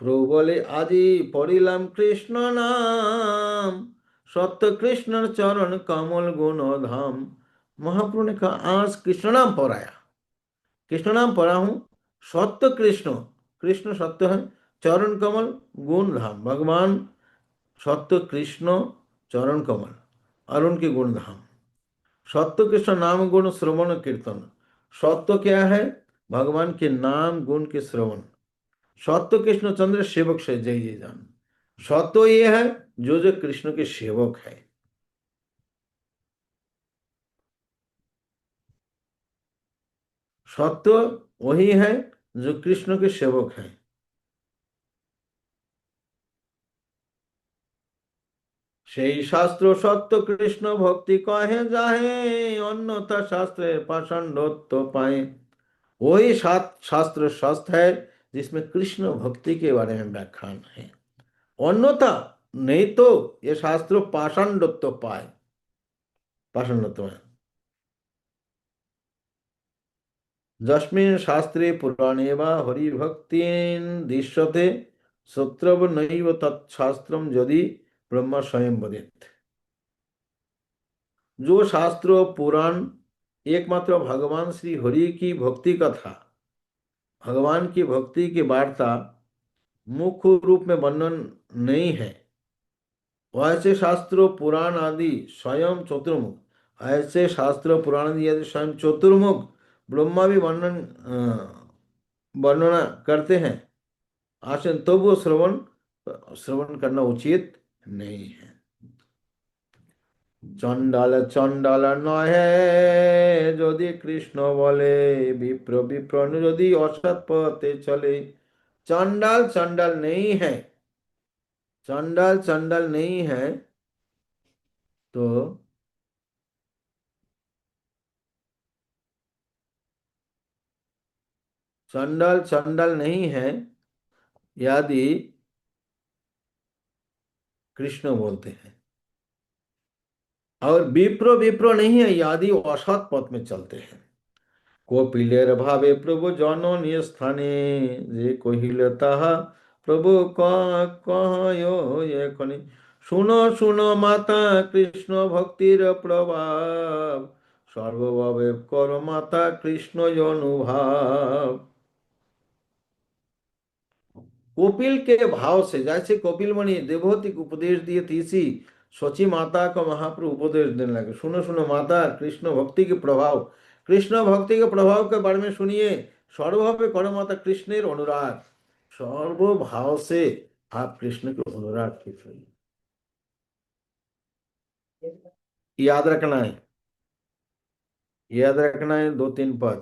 प्रभु बोले आजी पढ़िलाम कृष्ण नाम, सत्य कृष्ण चरण कमल गुण धाम। महाप्रभु ने कहा आज कृष्ण नाम पढ़ाया, कृष्ण नाम पढ़ा हूं, सत्य कृष्ण, कृष्ण सत्य है, चरण कमल गुण धाम भगवान सत्य कृष्ण चरण कमल और उनके गुण धाम। सत्य कृष्ण नाम गुण श्रवण कीर्तन। सत्य क्या है? भगवान के नाम गुण के श्रवण। सत्य कृष्ण चंद्र सेवक से जय जय जान। सत्य ये है जो जो कृष्ण के सेवक है। सत्य वही है जो कृष्ण के सेवक है। সেই শাস্ত্র সত্য কৃষ্ণ ভক্তি কহে যাহে, अन्यथा शास्त्र पाषंडत्व पाए। वही शास्त्र शास्त्र है जिसमें कृष्ण भक्ति के बारे में व्याख्यान है। अन्यथा नहीं तो ये शास्त्र पाषांडत्व पाए। पाषांडत्व है। जस्मिन् शास्त्रे पुराणे वा हरिभक्तिं दृश्यते, श्रोत्रव नैव तत्शास्त्रम यदि ब्रह्म स्वयं वदेत्। जो शास्त्र पुराण एकमात्र भगवान श्री हरि की भक्ति कथा, भगवान की भक्ति की वार्ता मुख्य रूप में वर्णन नहीं है, वैसे शास्त्र पुराण आदि स्वयं चतुर्मुख, ऐसे शास्त्र पुराण आदि यदि स्वयं चतुर्मुख ब्रह्मा भी वर्णना करते हैं आसन, तो वो श्रवण श्रवण करना उचित नहीं है। চণ্ডাল চণ্ডাল নহে যদি কৃষ্ণ বলে, विप्र विप्र যদি অসৎ পথে চলে। चंडाल चंडाल नहीं है, चंडाल चंडाल नहीं है तो चंडाल चंडाल नहीं है यदि कृष्ण बोलते हैं, और विप्र विप्र नहीं है यदि असत पथ में चलते हैं। কপিলের ভাবে প্রভু জননী স্থানে, যে কহিল তাহা প্রভু কয় এখনি। শুনো শুনো মাতা কৃষ্ণ ভক্তির প্রভাব, সর্বভাবে কর মাতা কৃষ্ণ অনুভাব। कपिल के भाव से, जैसे कपिल मुनि देवहूति को उपदेश दिए थे, इसी सोची माता को महाप्रभु उपदेश देने लगे। सुनो सुनो माता कृष्ण भक्ति के प्रभाव, कृष्ण भक्ति के प्रभाव के बारे में सुनिए। सर्वभाव पे करो माता कृष्णेर अनुराग, सर्वभाव से आप कृष्ण के अनुराग कीजिए। याद रखना है, याद रखना है दो तीन पद।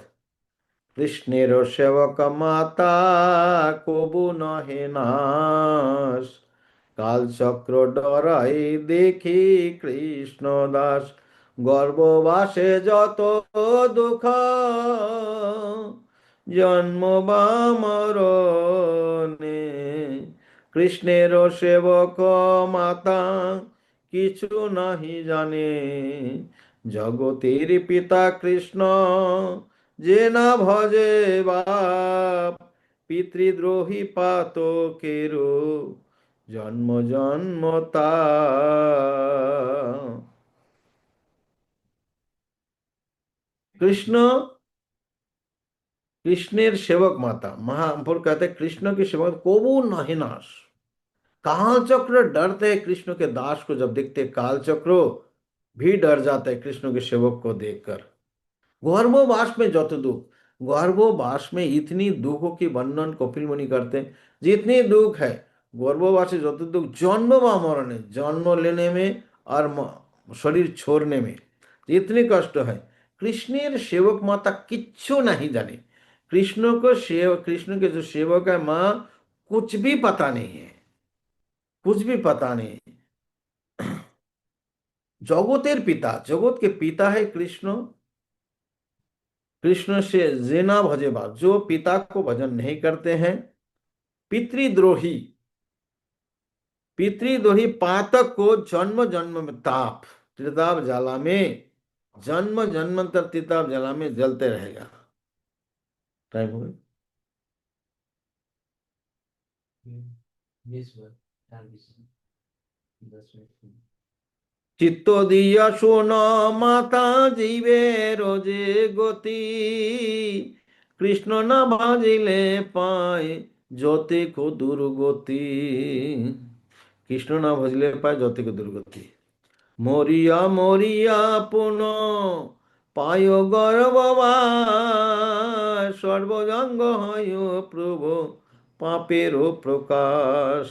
কৃষ্ণের সেবক মাতা কবু নহে নাশ, কালচক্র ডরাই দেখি কৃষ্ণ দাস। গর্ভবাসে যত দুঃখ, জন্ম বা মরণে, কৃষ্ণের সেবক মাতা কিছু নাহি জানে। জগতের পিতা কৃষ্ণ যে না ভজে বাপ, পিতৃদ্রোহী পাতকেরও জন্ম জন্ম कृष्ण कृष्णेर सेवक माता महापुर कहते हैं कृष्ण के सेवक कोबू नहीं नाश। काल चक्र डरते हैं कृष्ण के दास को, जब देखते काल चक्र भी डर जाता है कृष्ण के सेवक को देखकर। गर्भवास में जत दुख, गर्भवास में इतनी दुखों की वर्णन कपिल मुनि करते हैं। जितनी दुख है गर्भवास में जत दुख, जन्म व मरण, जन्म लेने में और शरीर छोड़ने में जितनी कष्ट है, कृष्णेर सेवक माता किच्छु नहीं जाने। कृष्ण को कृष्ण के जो सेवक है माँ, कुछ भी पता नहीं है, कुछ भी पता नहीं। जगतेर पिता, जगत के पिता है कृष्ण। कृष्ण से जेना भजे बाप, जो पिता को भजन नहीं करते हैं, पितृद्रोही, पितृद्रोही पातक को जन्म जन्म में ताप, त्रिताप ज्वाला में, जन्म जन्मांतर त्रिताप ज्वाला में जलते रहेगा। टाइम हो गया। চিত্ত দিয়া শোন মাতা জীবের যে গতি, কৃষ্ণ না বাজিলে পায় যতে কো দুর্গতি। কৃষ্ণ না ভজলে পায় যত থেকে দুর্গতি। মরিয়া মরিয়া পুন পায় গর্ববাস, সর্বজঙ্গ হয় প্রভু পাপেরও প্রকাশ।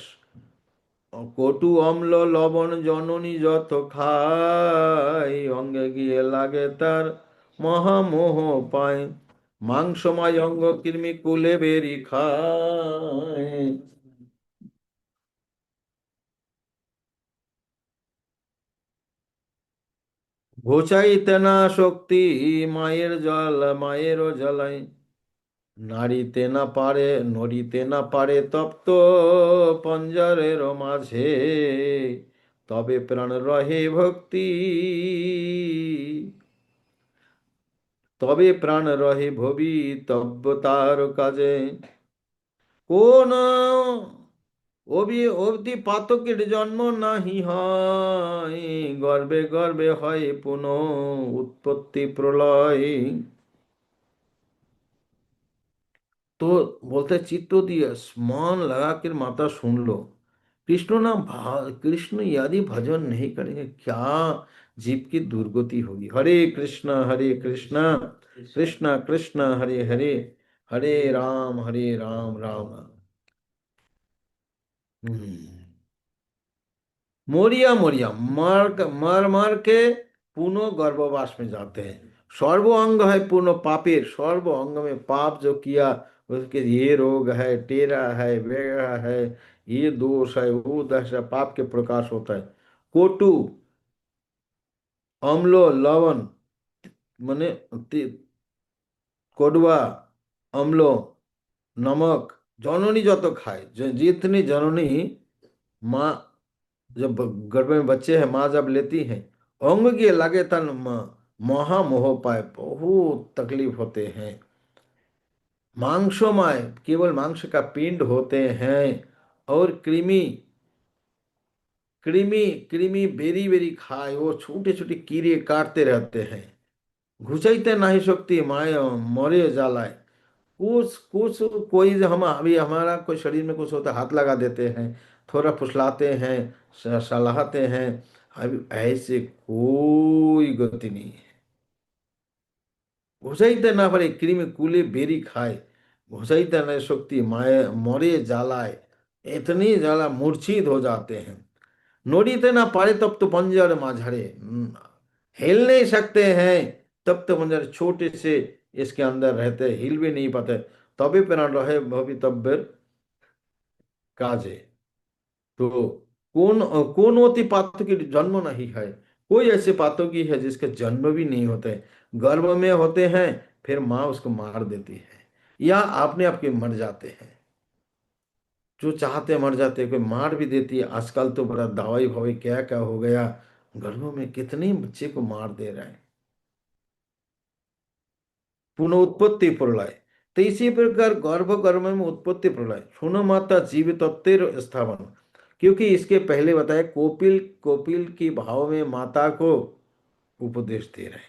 কটু অম্ল লবণ জননী যত খায়, অঙ্গে গিয়ে লাগে তার মহামোহ পায়। মাংসময় অঙ্গ কৃমি কুলে বেরি খায়। ঘুচাইতে না শক্তি মায়ের জল মায়েরও জ্বালায়, নাড়িতে না পারে নড়িতে না পারে তপ্ত পঞ্জরের মাঝে, তবে প্রাণ রহে ভক্তি, তবে প্রাণ রহে ভবিতব্য কাজে। কোন অবধি পাতকের জন্ম নাহি হয়, গর্বে গর্বে হয় পুনঃ উৎপত্তি প্রলয়। तो बोलते हैं, चित्त दिया मन लगा कर माता सुन लो। कृष्ण नाम कृष्ण यदि भजन नहीं करेंगे क्या जीव की दुर्गति होगी। हरे कृष्णा कृष्णा कृष्णा हरे हरे, हरे राम राम राम। हम्म। मोरिया मोरिया मर मर के पुनः गर्भवास में जाते हैं। सर्व अंग है पूर्ण पापेर, सर्व अंग में पाप जो किया, उसके ये रोग है, टेरा है, बेगा है, ये दोष है, वो दोष है, पाप के प्रकाश होता है। कोटु अम्लो लवण माने कोडवा अम्लो नमक, जननी जो तो खाए, जितनी जननी माँ जब गर्भ में बच्चे हैं, माँ जब लेती हैं, अंग के लगे तन महामोह पाए, बहुत तकलीफ होते हैं। मांसोमय केवल मांस का पिंड होते हैं, और कृमि कृमि कृमि बेरी बेरी खाए, वो छोटे छोटे कीड़े काटते रहते हैं। घुसैते नहीं शक्ति माय मरे जालाय। कुछ कुछ कोई हम अभी हमारा कोई शरीर में कुछ होता है, हाथ लगा देते हैं, थोड़ा फुसलाते हैं, सलाहते हैं। अभी ऐसे कोई गति नहीं है। घुसाइते ना पारे कृमि कुले बेरी खाए, घुसाइते न शक्ति माए मरे जालाए। इतनी ज्यादा मूर्छित हो जाते हैं। नोड़ीते ना पारे तब तो पंजर माझारे, हिल नहीं सकते हैं। तब तो पंजर छोटे से इसके अंदर रहते, हिल भी नहीं पाते। तभी प्राण रहे भवितव्य काजे। तो कौन होती पात्र की जन्म नहीं है। कोई ऐसे पात्र की है जिसके जन्म भी नहीं होते, गर्भ में होते हैं, फिर माँ उसको मार देती है, या अपने आप के मर जाते हैं। जो चाहते मर जाते हैं, कोई मार भी देती है। आजकल तो बड़ा दवाई भवाई क्या क्या हो गया, गर्भों में कितने बच्चे को मार दे रहे हैं। पुनः प्रलय। तो इसी प्रकार गर्भ गर्भ में उत्पत्ति प्रलय, सुनो माता जीव तत्व स्थापन। क्योंकि इसके पहले बताया कोपिल, कोपिल की भाव में माता को उपदेश दे रहे हैं।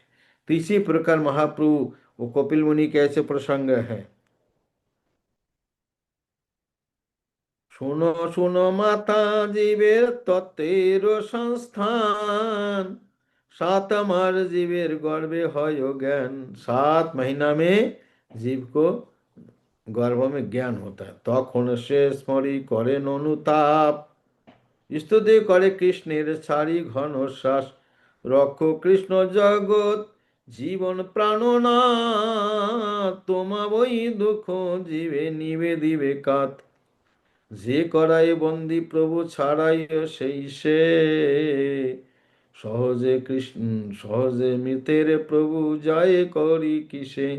तो इसी प्रकार महाप्रभु वो कपिल मुनि के ऐसे प्रसंग है। सुनो सुनो माता जीवेर तत्वेर संस्थान, सात मार जीवेर गर्भे হয় ज्ञान। 7 महीना में जीव को गर्भ में ज्ञान होता है। तখন সে স্মরি করেন অনুতাপ, স্তুতি করে কৃষ্ণের ছাড়ি ঘন শ্বাস। রক্ষ কৃষ্ণ জগৎ জীবন প্রাণনাথ, তোমা বই দুঃখ জীবে নিবে দিবে কাত। যে করায় বন্দি প্রভু ছাড়াই সেই সে, সহজে কৃষ্ণ সহজে মৃতের প্রভু যায় করি কিসে।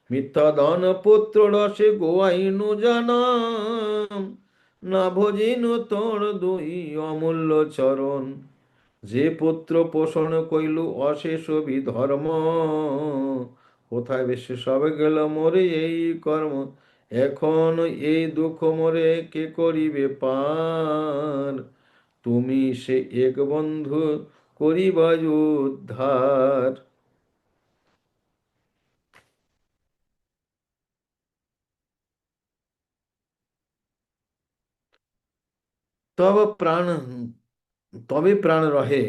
মিথ্যা ধন পুত্র রসে গোয়াইনু জানাম, না ভজিনু তোর দুই অমূল্য চরণ। যে পুত্র পোষণ কইলু অশেষ বিধর্ম, কোথায় বেশি সবে গেল মোরে এই কর্ম। এখন এই দুঃখ মোরে কে করিবে পার, তুমি সে এক বন্ধু করিবা উদ্ধার। तब प्राण तबे प्राण रहे,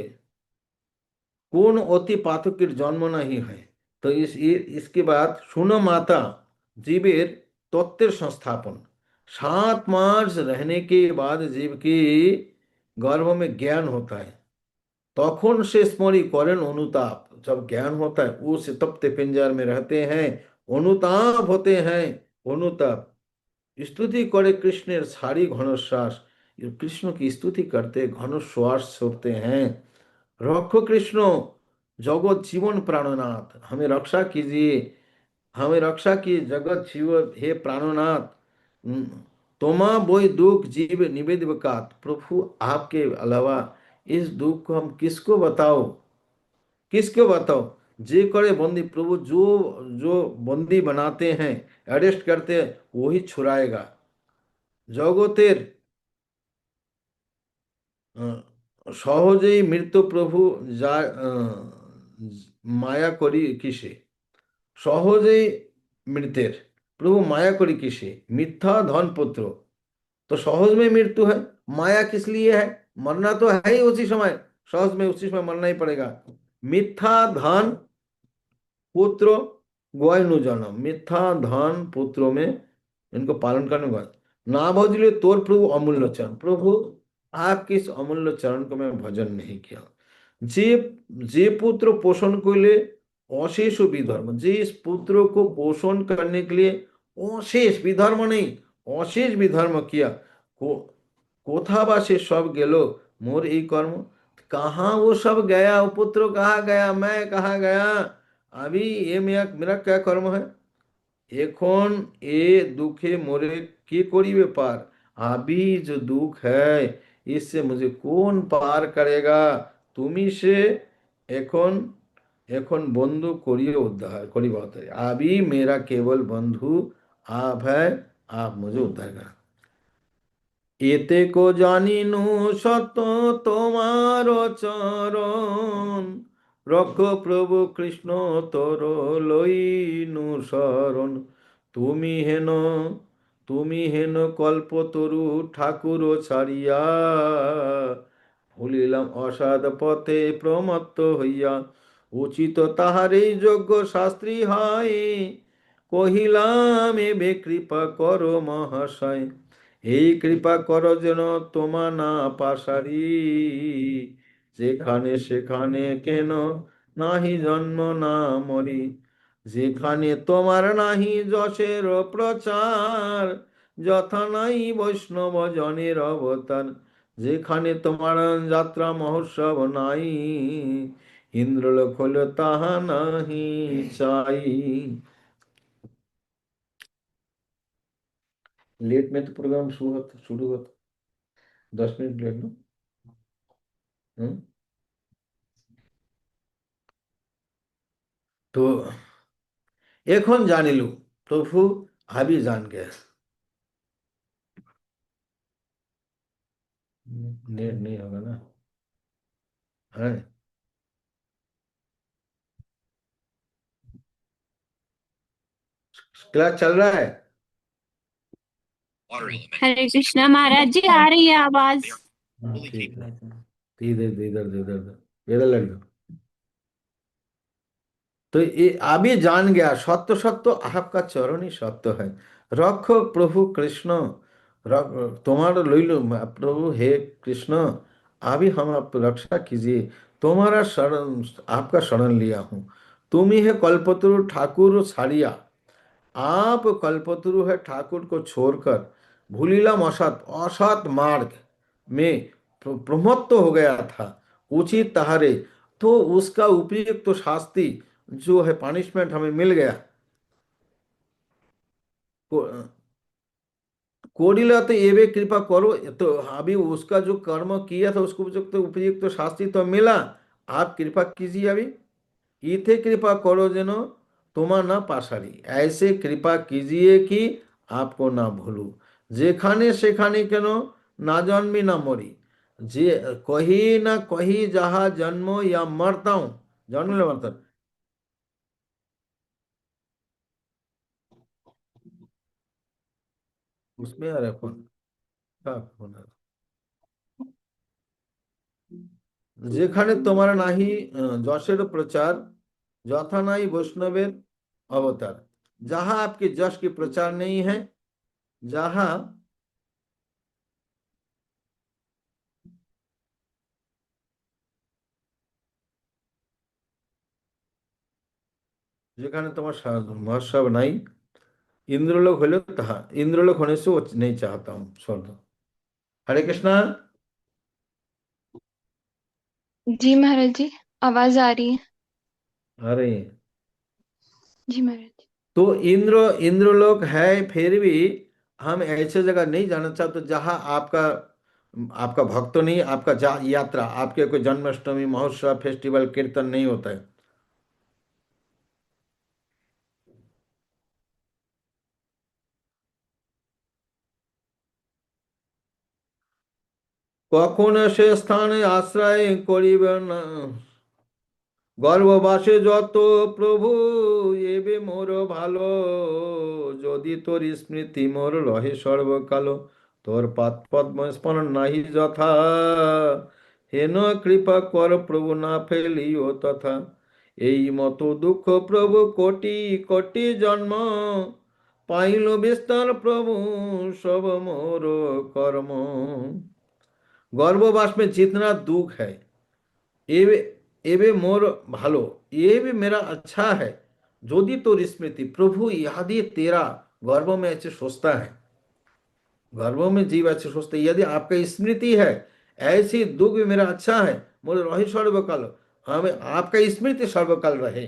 কোন অতি পাতকের জন্ম নাহি হয়। तो इसके बाद सुनो माता, जीवेर तत्वेर संस्थापन। 7 मास रहने के बाद जीव की गर्भ में ज्ञान होता है, तखन से स्मरी करें अनुताप। जब ज्ञान होता है उस तप्त पिंजर में रहते हैं, अनुताप होते हैं, अनुताप। स्तुति करे कृष्णेर सारी घनश्वास, ये कृष्ण की स्तुति करते घन श्वास छोड़ते हैं। रक्षो कृष्ण जगत जीवन प्राणनाथ, हमें रक्षा कीजिए, हमें रक्षा की जगत जीव हे प्राणनाथ। हम्म, तोमा बोई दुख जीव निवेद बकात, प्रभु आपके अलावा इस दुख को हम किसको बताओ, किसको बताओ। जे करे बंदी, प्रभु जो जो बंदी बनाते हैं, अरेस्ट करते हैं, वही छुड़ाएगा। জগতের সহজেই মৃত্যু প্রভু যা মায়া করি কিসে, সহজেই मृतेर प्रभु माया करी किसे, मिथ्या धन पुत्र। तो सहज में मृत्यु है, माया किस लिए है, मरना तो है ही उसी समय, सहज में उसी समय मरना ही पड़ेगा। मिथ्या धन पुत्र गोयनु जन्म, मिथ्या धन पुत्रों में इनको पालन करने को ना भजले तोर प्रभु अमूल्य चरण, प्रभु आपके इस अमूल्य चरण को मैं भजन नहीं किया। যে যে पुत्र पोषण के लिए अशेष विधर्म, जिस पुत्र को पोषण करने के लिए अशेष विधर्म नहीं, अशेष विधर्म किया, को कोथा बा से सब गेलो मोर এই কর্ম। कहाँ वो सब गया, वो पुत्र कहाँ गया, मैं कहाँ गया, अभी ये मेरा मेरा क्या कर्म है। এখন এ দুঃখে मोरे के करिबे पार, अभी जो दुख है इससे मुझे कौन पार करेगा। তুমি সে এখন এখন বন্ধু করিए उद्धार करिबा उद्धार, अभी मेरा केवल बंधु आप है, आप मुझे उद्धार करा। এতে কো জানিনু সত্য তোমার চরণ, রক্ষ প্রভু কৃষ্ণ তোর লইনু শরণ। তুমি হেন তুমি হেন কল্পতরু ঠাকুর ছাড়িয়া, ভুলিলাম অসাধ পথে প্রমত্ত হইয়া। উচিত তাহারই যোগ্য শাস্ত্রী হয়, কহিলাম এবে কৃপা করো মহাশয়। এই কৃপা করো যেন তোমা না পাশারি, যেখানে সেখানে কেন নাহি জন্ম না মরি। যেখানে তোমার নাহি যশের প্রচার, যথা নাই বৈষ্ণব জনের অবতার। যেখানে তোমার যাত্রা মহোৎসব নাই, ইন্দ্রলোক হল তাহা নাহি চাই। लेट में तो प्रोग्राम शुरू होता 10 मिनट लेट ना। हम्म? तो এখন জানিলু প্রভু আবি জান गया। नेट नहीं होगा ना, है क्लास चल रहा है। हरे कृष्णा महाराज जी, आ रही है आवाज। हाँ, ठीक है। तो इधर इधर इधर इधर इधर लग जाओ। तो ये अभी जान गया सत्य सत्य आपका चरण ही सत्य है। रखो प्रभु कृष्ण, तुम्हारा लइल प्रभु हे कृष्ण, अभी हम आप रक्षा कीजिए, तुम्हारा शरण, आपका शरण लिया हूँ। तुम ही है कल्पतरु ठाकुर छाड़िया, आप कल्पतरु है ठाकुर को छोड़कर भूलीलाम असत असत मार्ग में प्रमत्त हो गया था। उचित तहारे, तो उसका उपयुक्त तो शास्ति जो है पनिशमेंट हमें मिल गया। को- कोडिला तो एवे कृपा करो, तो अभी उसका जो कर्म किया था उसको उपयुक्त उपयुक्त तो शास्ति तो मिला, आप कृपा कीजिए अभी। इथे कृपा करो जेनो তোমার না পাশারি, ऐसे कृपा कीजिए कि आपको ना भूलू। যেখানে সেখানে কেন না জন্মি না মরি, যে कहीं ना कहीं जहाँ जन्म या मरता हूँ, जन्म ले मरता हूँ। उसमें आ रहा है कौन, क्या कौन है? যেখানে তোমার নাহি যশের प्रचार যথা নাই বৈষ্ণবের अवतार। जहां आपके जश की प्रचार नहीं है, जहां যেখানে তোমার মহোৎসব নাই, इंद्रलोक হইল তাহা, इंद्रलोक होने से वो नहीं चाहता हूँ स्वर्ग। हरे कृष्णा। जी महाराज जी, आवाज आ रही है। अरे, जी महाराज। तो इंद्रलोक है, फिर भी हम ऐसे जगह नहीं जाना चाहते जहां आपका आपका भक्त नहीं, आपका यात्रा, आपके कोई जन्माष्टमी महोत्सव फेस्टिवल कीर्तन नहीं होता है। কখন সে স্থানে আশ্রয় করিবে না, গর্ভবাসে যত প্রভু এবে মোর ভালো, যদি তোর স্মৃতি মোর রহে সর্বকাল, তোর পাদ পদ্ম স্মরণ নাহি যথা, হেন কৃপা কর প্রভু না ফেলিও তথা, এই মতো দুঃখ প্রভু কোটি কোটি জন্ম, পাইল বিস্তার প্রভু সব মোর কর্ম। गर्भवास में जितना दुख है, ये भी ये भी मोर भालो, ये भी मेरा अच्छा है। यदि तो स्मृति प्रभु यदि तेरा गर्भ में ऐसे सोचता है, गर्भ में जीव ऐसे सोचते, यदि आपका स्मृति है, ऐसी दुख भी मेरा अच्छा है, मोर रही सर्वकाल, हमें आपका स्मृति सर्वकाल रहे,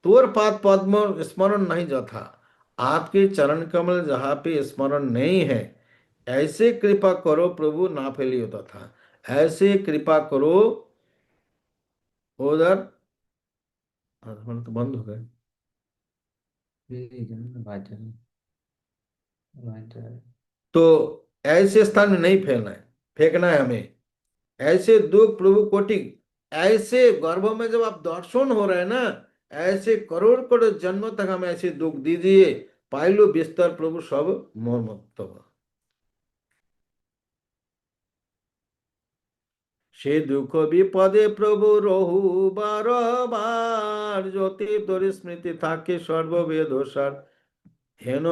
तोर पाद पद्म स्मरण नहीं जथा, आपके चरण कमल जहाँ पे स्मरण नहीं है, ऐसे कृपा करो प्रभु ना फैलियो तथा, ऐसे कृपा करो। उधर हमारा तो बंद हो गए। तो ऐसे स्थान में नहीं फैलना है, फेंकना है हमें। ऐसे दुख प्रभु कोटि, ऐसे गर्भ में जब आप दर्शन हो रहे हैं ना, ऐसे करोड़ करोड़ जन्म तक हमें ऐसे दुख दीजिए, पाइलो बिस्तर प्रभु सब मोर मुक्त हो। সে দুঃখ বিপদে প্রভু রহু বারবার, যতি তোর স্মৃতি থাকে সর্ববেদসার, হেন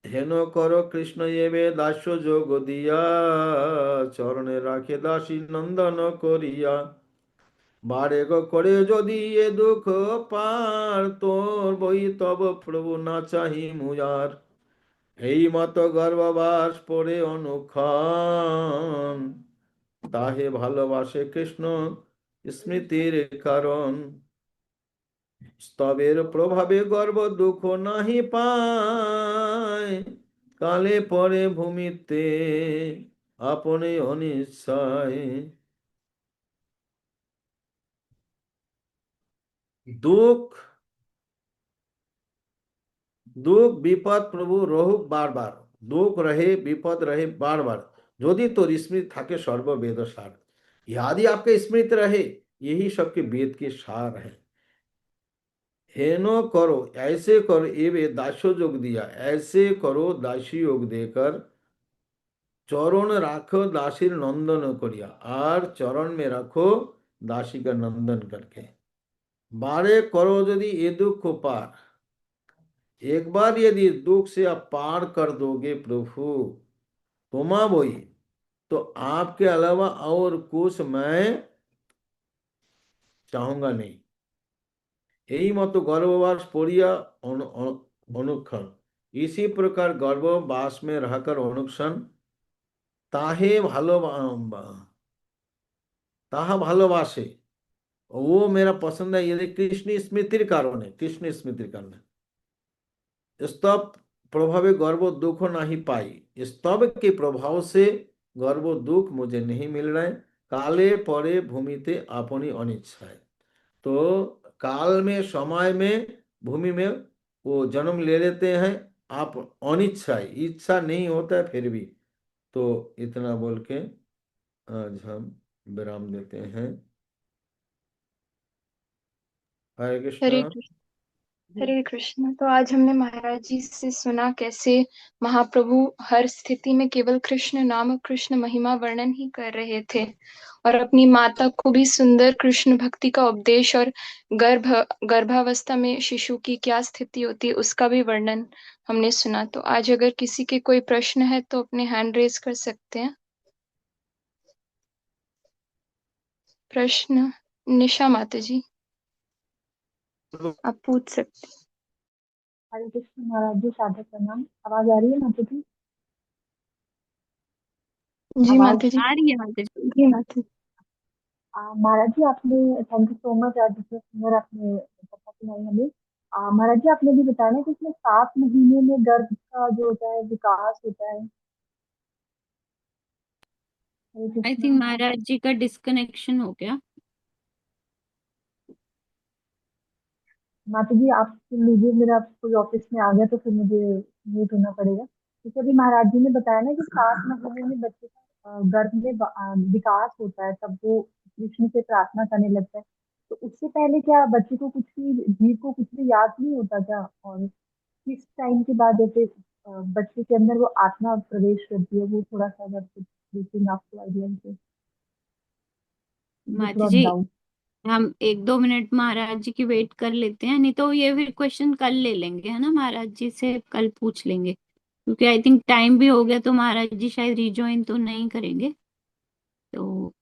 হেন কর কৃষ্ণ এবে দাস্য যোগ দিয়া, চরণে রাখে দাসী নন্দন করিয়া, বারে গো করে যদি এ দুঃখ পার, তোর বই তব প্রভু না চাহি মুয়ার, এই মত গর্ভবাস পরে অনুক্ষণ, তাহে ভালোবাসে কৃষ্ণ স্মৃতির কারণ, স্তবের প্রভাবে গর্ব দুঃখ নাহি পায়, কালে পরে ভূমিতে আপনে অনিচ্ছায়। দুঃখ দুঃখ বিপদ প্রভু রহুক বারবার, दुख रहे विपद रहे बार बार, यदि तो स्मृति थाके सर्ववेद सार, यदि आपके स्मृति रहे, यही सबके वेद के सार है। हेनो करो ऐसे करो, एवे दास्यो योग दिया, ऐसे करो दासी योग देकर, चरण राखो दासीर नंदन करिया, और चरण में रखो दासी का नंदन करके, बारे करो यदि ये दुख को पार, एक बार यदि दुख से आप पार कर दोगे प्रभु, तुमा बोई, तो आपके अलावा और कुछ मैं चाहूंगा नहीं। यही मत गर्भवास पड़िया अनुक्षण, इसी प्रकार गर्भवास में रहकर अनुक्षण, ताहे भालो ताहा भालोबासे, वो मेरा पसंद है, यदि कृष्ण स्मृतिर कारण है, कृष्ण स्मृतिर कारण है। स्तब प्रभावे गर्व दुख नहीं पाई, स्तब के प्रभाव से गर्व दुख मुझे नहीं मिल रहा है, काले परे भूमिते अपनी अनिच्छा है। तो काल में समय में भूमि में वो जन्म ले लेते हैं, आप अनिच्छा, इच्छा नहीं होता है फिर भी। तो इतना बोल के आज हम विराम देते हैं। हरे कृष्णा। हरे कृष्ण। हरे कृष्ण। तो आज हमने महाराज जी से सुना कैसे महाप्रभु हर स्थिति में केवल कृष्ण नाम, कृष्ण महिमा वर्णन ही कर रहे थे, और अपनी माता को भी सुंदर कृष्ण भक्ति का उपदेश, और गर्भ गर्भावस्था में शिशु की क्या स्थिति होती है उसका भी वर्णन हमने सुना। तो आज अगर किसी के कोई प्रश्न है तो अपने हैंड रेज कर सकते हैं। प्रश्न, निशा माता जी, आप पूछ सकते हरे कृष्ण महाराज जी, सादर प्रणाम। आवाज आ रही है माता जी? हैं। जी आवाज माता जी। आ रही है माता जी। जी माता जी। महाराज जी, आपने थैंक यू सो मच, आज इतने सुंदर आपने कथा सुनाई हमें। महाराज जी, आपने भी बताया ना कि इसमें 7 महीने में गर्भ का जो होता है विकास होता है। हरे आई कृष्ण। थिंक महाराज जी का डिस्कनेक्शन हो गया। माता जी, आप सुन लीजिए, मेरा कोई ऑफिस में आ गया तो फिर मुझे म्यूट होना पड़ेगा, क्योंकि अभी महाराज जी ने बताया ना कि 7 महीने में बच्चे का गर्भ में विकास होता है, तब वो कृष्ण से प्रार्थना करने लगता है। तो उससे पहले क्या बच्चे को कुछ भी, जीव को कुछ भी याद नहीं होता क्या? और किस टाइम के बाद जैसे बच्चे के अंदर वो आत्मा प्रवेश करती है, वो थोड़ा सा अगर कुछ ब्रीफिंग आपको आइडिया है तो मुझे माता थोड़ा जी, डाउट। हम 1-2 मिनट महाराज जी की वेट कर लेते हैं, नहीं तो ये फिर क्वेश्चन कल ले लेंगे, है ना, महाराज जी से कल पूछ लेंगे, क्योंकि आई थिंक टाइम भी हो गया, तो महाराज जी शायद रिजॉइन तो नहीं करेंगे। तो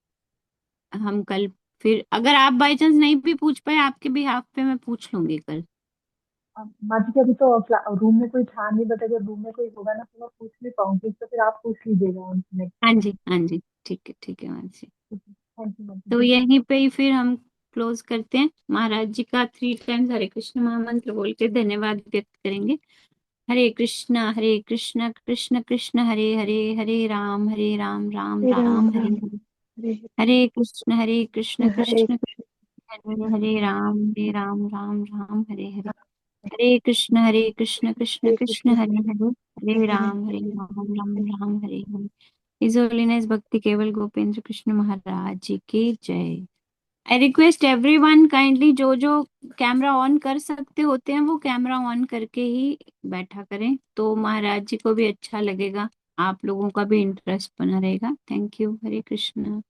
हम कल फिर, अगर आप बाई चांस नहीं भी पूछ पाए, आपके बिहाफ पे मैं पूछ लूंगी कल। माजी, अभी तो रूम में कोई था नहीं, बट अगर रूम में कोई होगा ना तो मैं पूछ भी पाऊंगी, तो फिर आप पूछ लीजिएगा नेक्स्ट हाँ टाइम। जी, हाँ जी, ठीक है महाराज जी। थैंक यू माजी तो जी। यहीं पे ही फिर हम क्लोज करते हैं। महाराज जी का 3 टाइम्स हरे कृष्ण महामंत्र बोल के धन्यवाद व्यक्त करेंगे। हरे कृष्णा कृष्ण कृष्ण हरे हरे, हरे राम राम हरे राम राम हरे राम हरे, हरे हरे कृष्ण हरे कृष्ण हरे हरे राम राम राम हरे हरे, हरे कृष्ण कृष्ण हरे कृष्ण कृष्ण हरे हरे, हरे राम राम हरे हरे। इज होलीनेस भक्ति केवल गोपेंद्र कृष्ण महाराज जी की जय। आई रिक्वेस्ट एवरीवन काइंडली, जो जो कैमरा ऑन कर सकते होते हैं वो कैमरा ऑन करके ही बैठा करें, तो महाराज जी को भी अच्छा लगेगा, आप लोगों का भी इंटरेस्ट बना रहेगा। Thank you. हरे कृष्ण।